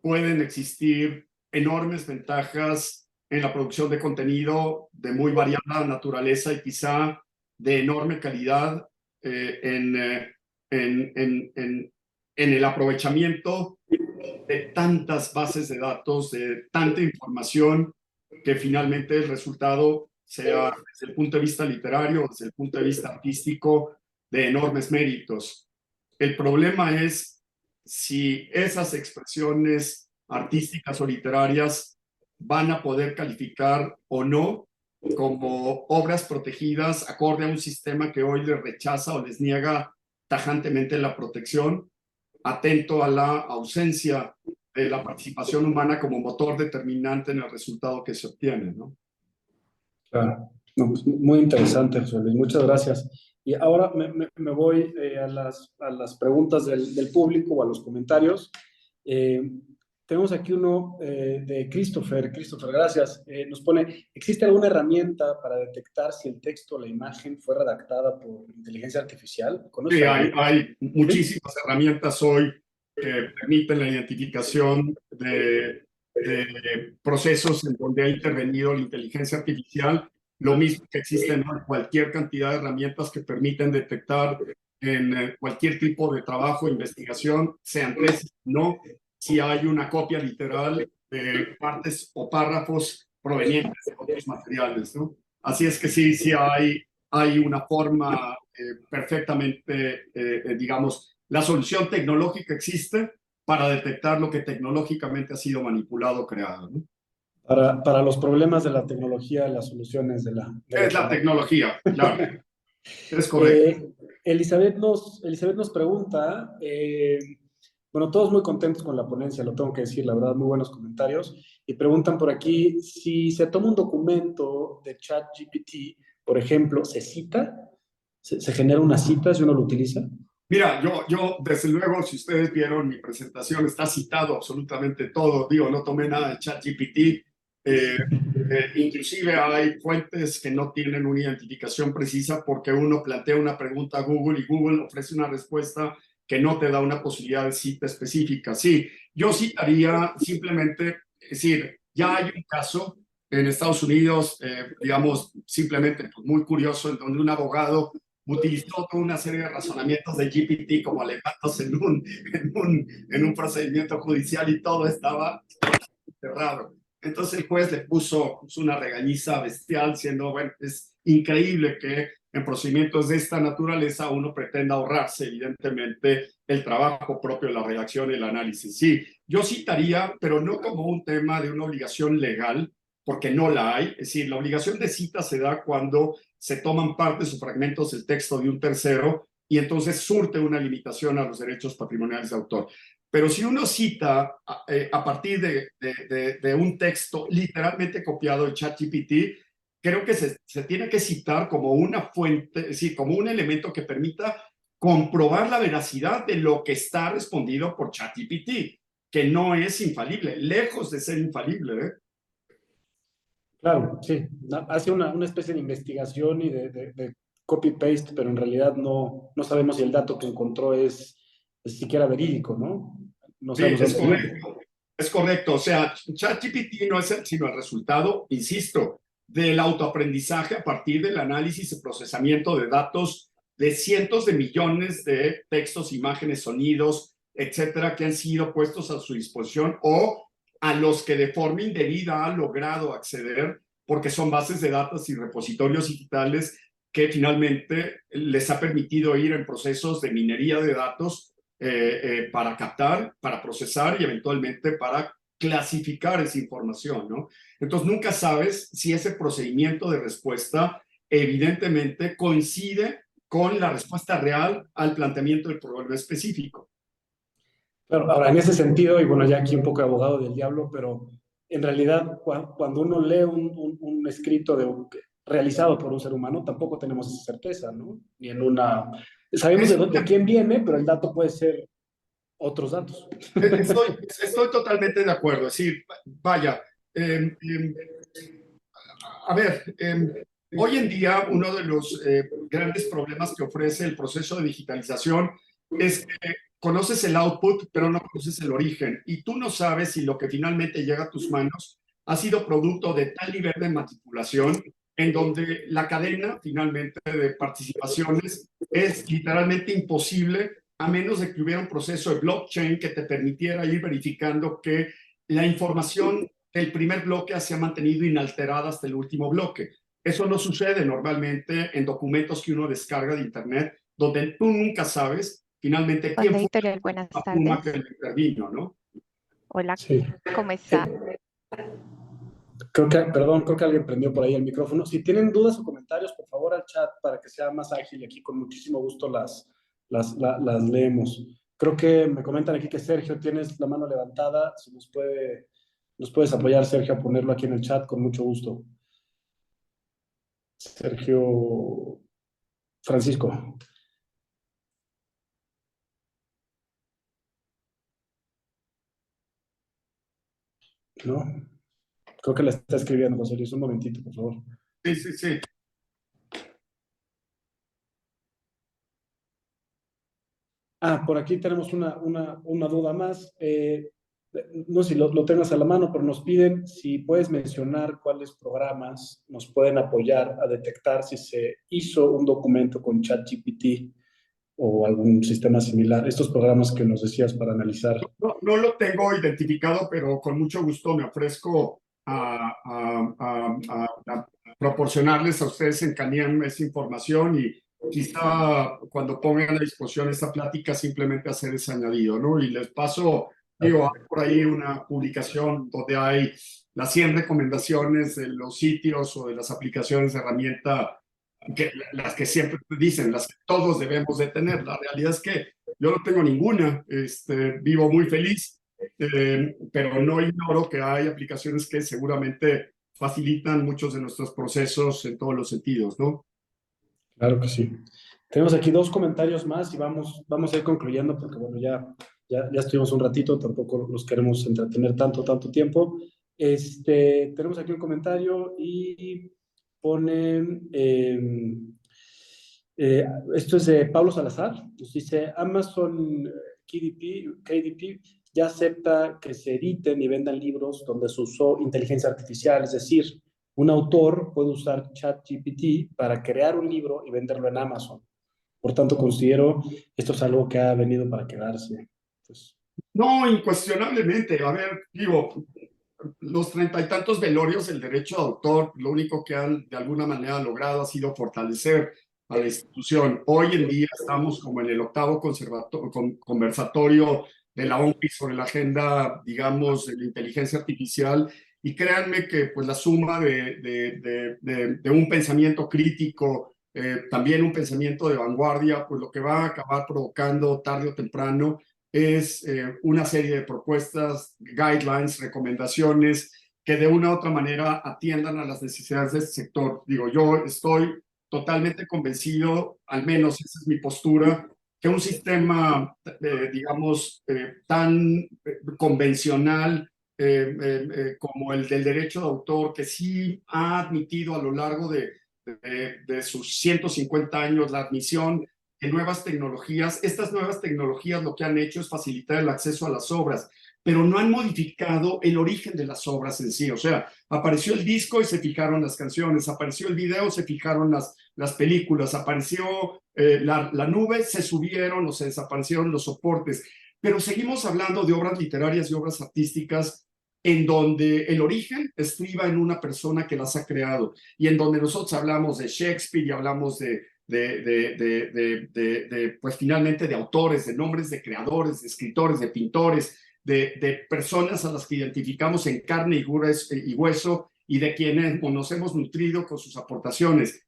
pueden existir enormes ventajas en la producción de contenido de muy variada naturaleza y quizá de enorme calidad eh, en, eh, en el aprovechamiento de tantas bases de datos, de tanta información, que finalmente el resultado sea, desde el punto de vista literario, desde el punto de vista artístico, de enormes méritos. El problema es si esas expresiones artísticas o literarias van a poder calificar o no como obras protegidas acorde a un sistema que hoy les rechaza o les niega tajantemente la protección, atento a la ausencia de la participación humana como motor determinante en el resultado que se obtiene, ¿no? Claro. No, pues, muy interesante, José Luis. Muchas gracias. Y ahora me voy a las preguntas del público o a los comentarios. Eh, Tenemos aquí uno de Christopher. Christopher, gracias. Nos pone, ¿existe alguna herramienta para detectar si el texto o la imagen fue redactada por inteligencia artificial? ¿Conoces Sí, hay, alguna? hay ¿Sí? muchísimas herramientas hoy que permiten la identificación de procesos en donde ha intervenido la inteligencia artificial, lo mismo que existen, ¿no?, cualquier cantidad de herramientas que permiten detectar en cualquier tipo de trabajo, investigación, sean tesis o no, si hay una copia literal de partes o párrafos provenientes de otros materiales, ¿no? Así es que sí, sí hay una forma perfectamente, digamos, la solución tecnológica existe para detectar lo que tecnológicamente ha sido manipulado o creado, ¿no? Para los problemas de la tecnología, las soluciones de la Es la tecnología. tecnología, claro, es correcto. Eh, Elizabeth nos pregunta, bueno, todos muy contentos con la ponencia, lo tengo que decir, la verdad, muy buenos comentarios, y preguntan por aquí si se toma un documento de ChatGPT, por ejemplo, ¿se cita? ¿Se genera una cita si uno lo utiliza? Mira, yo, desde luego, si ustedes vieron mi presentación, está citado absolutamente todo. Digo, no tomé nada de ChatGPT. Inclusive hay fuentes que no tienen una identificación precisa porque uno plantea una pregunta a Google y Google ofrece una respuesta que no te da una posibilidad de cita específica. Sí, yo citaría simplemente, es decir, ya hay un caso en Estados Unidos, digamos, simplemente pues, muy curioso, en donde un abogado utilizó toda una serie de razonamientos de GPT como alegatos en un procedimiento judicial y todo estaba cerrado. Entonces el juez le puso una regañiza bestial, siendo, bueno, es increíble que en procedimientos de esta naturaleza uno pretende ahorrarse, evidentemente, el trabajo propio, la redacción y el análisis. Sí, yo citaría, pero no como un tema de una obligación legal, porque no la hay. Es decir, la obligación de cita se da cuando se toman partes o fragmentos del texto de un tercero y entonces surte una limitación a los derechos patrimoniales de autor. Pero si uno cita a partir de un texto literalmente copiado de ChatGPT, creo que se tiene que citar como una fuente, es decir, como un elemento que permita comprobar la veracidad de lo que está respondido por ChatGPT, que no es infalible, lejos de ser infalible, ¿eh? Claro, sí. Hace una especie de investigación y de copy-paste, pero en realidad no sabemos si el dato que encontró es siquiera verídico, ¿no? No Sí, sabemos de es dónde viene. correcto. Es correcto. O sea, ChatGPT no es sino el resultado, insisto, del autoaprendizaje a partir del análisis y procesamiento de datos de cientos de millones de textos, imágenes, sonidos, etcétera, que han sido puestos a su disposición o a los que de forma indebida ha logrado acceder porque son bases de datos y repositorios digitales que finalmente les ha permitido ir en procesos de minería de datos para captar, para procesar y eventualmente para clasificar esa información, ¿no? Entonces nunca sabes si ese procedimiento de respuesta evidentemente coincide con la respuesta real al planteamiento del problema específico. Claro, ahora en ese sentido, y bueno, ya aquí un poco de abogado del diablo, pero en realidad cuando uno lee un escrito realizado por un ser humano, tampoco tenemos esa certeza, ¿no? Ni en una... Sabemos de quién viene, pero el dato puede ser otros datos. Estoy totalmente de acuerdo. Es decir, vaya, a ver, hoy en día uno de los grandes problemas que ofrece el proceso de digitalización es que conoces el output, pero no conoces el origen. Y tú no sabes si lo que finalmente llega a tus manos ha sido producto de tal nivel de manipulación en donde la cadena finalmente de participaciones es literalmente imposible a menos de que hubiera un proceso de blockchain que te permitiera ir verificando que la información del primer bloque se ha mantenido inalterada hasta el último bloque. Eso no sucede normalmente en documentos que uno descarga de Internet, donde tú nunca sabes finalmente quién Hola, fue Editorial, buenas la pluma que tardes. intervino, ¿no? Hola, Sí. ¿cómo está? Creo que alguien prendió por ahí el micrófono. Si tienen dudas o comentarios, por favor al chat para que sea más ágil y aquí con muchísimo gusto las leemos. Creo que me comentan aquí que Sergio tienes la mano levantada. Si nos puedes apoyar, Sergio, a ponerlo aquí en el chat con mucho gusto. Sergio Francisco. ¿No? Creo que la está escribiendo, José Luis. Un momentito, por favor. Sí, sí, sí. Por aquí tenemos una duda más. No sé si lo tengas a la mano, pero nos piden si puedes mencionar cuáles programas nos pueden apoyar a detectar si se hizo un documento con ChatGPT o algún sistema similar. Estos programas que nos decías para analizar. No lo tengo identificado, pero con mucho gusto me ofrezco a proporcionarles a ustedes en Caniem esa información y quizá cuando pongan a disposición esta plática simplemente hacer ese añadido, ¿no? Y les paso, digo, hay por ahí una publicación donde hay las 100 recomendaciones de los sitios o de las aplicaciones de herramienta, las que siempre dicen, las que todos debemos de tener. La realidad es que yo no tengo ninguna, vivo muy feliz, pero no ignoro que hay aplicaciones que seguramente facilitan muchos de nuestros procesos en todos los sentidos, ¿no? Claro que sí. Tenemos aquí dos comentarios más y vamos a ir concluyendo porque, bueno, ya estuvimos un ratito, tampoco los queremos entretener tanto tiempo. Tenemos aquí un comentario y ponen, esto es de Pablo Salazar, nos dice, Amazon KDP ya acepta que se editen y vendan libros donde se usó inteligencia artificial, es decir, un autor puede usar ChatGPT para crear un libro y venderlo en Amazon. Por tanto, considero esto es algo que ha venido para quedarse. Pues, No, incuestionablemente. A ver, digo, los 30 y tantos velorios del derecho de autor, lo único que han de alguna manera logrado ha sido fortalecer a la institución. Hoy en día estamos como en el octavo conversatorio de la OMPI sobre la agenda, digamos, de la inteligencia artificial. Y créanme que pues la suma de un pensamiento crítico, también un pensamiento de vanguardia, pues lo que va a acabar provocando tarde o temprano es una serie de propuestas, guidelines, recomendaciones que de una u otra manera atiendan a las necesidades de este sector. Digo, yo estoy totalmente convencido, al menos esa es mi postura, que un sistema, digamos, tan convencional como el del derecho de autor, que sí ha admitido a lo largo de sus 150 años la admisión de nuevas tecnologías. Estas nuevas tecnologías lo que han hecho es facilitar el acceso a las obras, pero no han modificado el origen de las obras en sí. O sea, apareció el disco y se fijaron las canciones, apareció el video, se fijaron las películas, apareció la nube, se subieron o se desaparecieron los soportes. Pero seguimos hablando de obras literarias y obras artísticas en donde el origen estriba en una persona que las ha creado y en donde nosotros hablamos de Shakespeare y hablamos pues finalmente de autores, de nombres de creadores, de escritores, de pintores, de personas a las que identificamos en carne y hueso y de quienes nos hemos nutrido con sus aportaciones.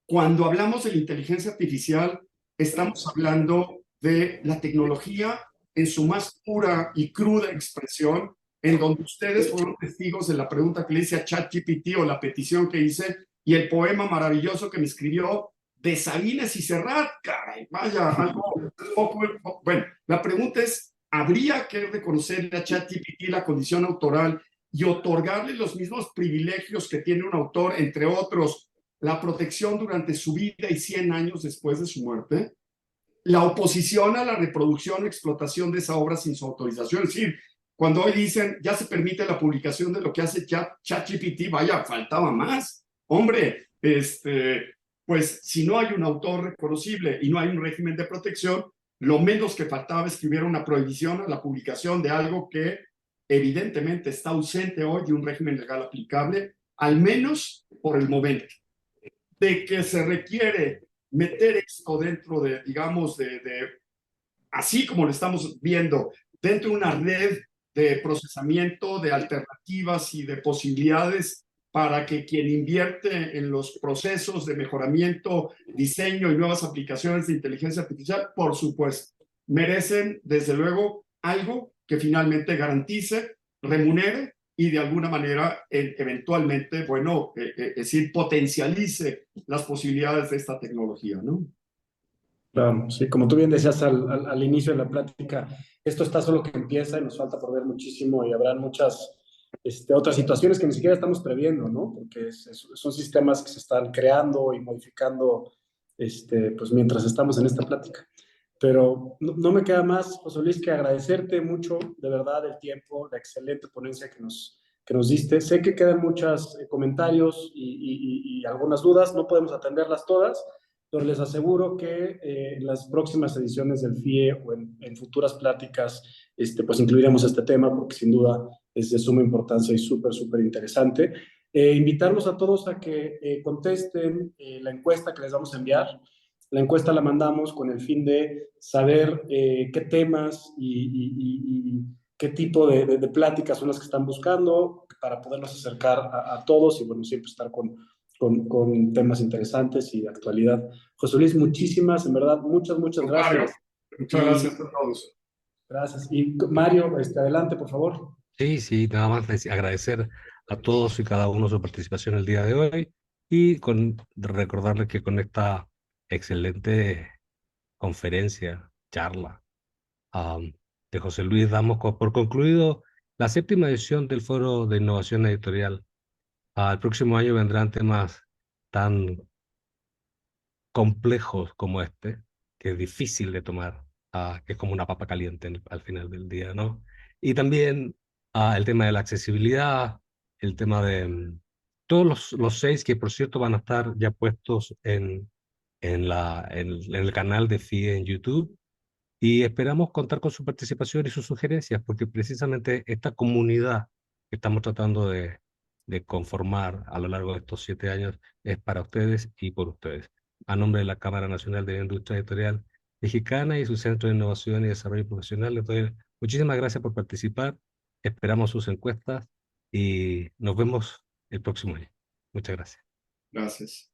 Cuando hablamos de la inteligencia artificial, estamos hablando de la tecnología en su más pura y cruda expresión, en donde ustedes fueron testigos de la pregunta que le hice a ChatGPT o la petición que hice y el poema maravilloso que me escribió de Sabines y Serrat. Caray, vaya, algo poco. Bueno, la pregunta es, ¿habría que reconocerle a ChatGPT la condición autoral y otorgarle los mismos privilegios que tiene un autor, entre otros, la protección durante su vida y 100 años después de su muerte? La oposición a la reproducción o explotación de esa obra sin su autorización. Es decir, cuando hoy dicen ya se permite la publicación de lo que hace ChatGPT, vaya, faltaba más. Hombre, pues si no hay un autor reconocible y no hay un régimen de protección, lo menos que faltaba es que hubiera una prohibición a la publicación de algo que evidentemente está ausente hoy de un régimen legal aplicable, al menos por el momento. De que se requiere meter esto dentro de, digamos, así como lo estamos viendo, dentro de una red de procesamiento, de alternativas y de posibilidades para que quien invierte en los procesos de mejoramiento, diseño y nuevas aplicaciones de inteligencia artificial, por supuesto, merecen desde luego algo que finalmente garantice, remunere y de alguna manera eventualmente, bueno, es decir, potencialice las posibilidades de esta tecnología, ¿no? Claro, sí, como tú bien decías al inicio de la plática, esto está solo que empieza y nos falta por ver muchísimo y habrán muchas otras situaciones que ni siquiera estamos previendo, ¿no? Porque son sistemas que se están creando y modificando pues mientras estamos en esta plática. Pero no me queda más, José Luis, que agradecerte mucho, de verdad, el tiempo, la excelente ponencia que nos diste. Sé que quedan muchos comentarios y algunas dudas, no podemos atenderlas todas, pero les aseguro que en las próximas ediciones del FIE o en futuras pláticas, pues incluiremos este tema porque sin duda es de suma importancia y súper, súper interesante. Invitarlos a todos a que contesten la encuesta que les vamos a enviar. La encuesta la mandamos con el fin de saber qué temas y qué tipo de pláticas son las que están buscando para podernos acercar a todos y bueno, siempre estar con temas interesantes y de actualidad. José Luis, muchísimas, en verdad, muchas gracias. Muchas gracias a todos. Gracias. Y Mario, adelante, por favor. Sí, sí, nada más agradecer a todos y cada uno su participación el día de hoy y recordarles que con esta excelente conferencia, charla de José Luis, damos por concluido la séptima edición del Foro de Innovación Editorial. El próximo año vendrán temas tan complejos como este, que es difícil de tomar, que es como una papa caliente al final del día, ¿no? Y también el tema de la accesibilidad, el tema de todos los seis que por cierto van a estar ya puestos en el canal de FIE en YouTube. Y esperamos contar con su participación y sus sugerencias, porque precisamente esta comunidad que estamos tratando de conformar a lo largo de estos 7 años es para ustedes y por ustedes. a nombre de la Cámara Nacional de la Industria Editorial Mexicana y su Centro de Innovación y Desarrollo Profesional, les doy muchísimas gracias por participar. Esperamos sus encuestas y nos vemos el próximo año. Muchas gracias. Gracias.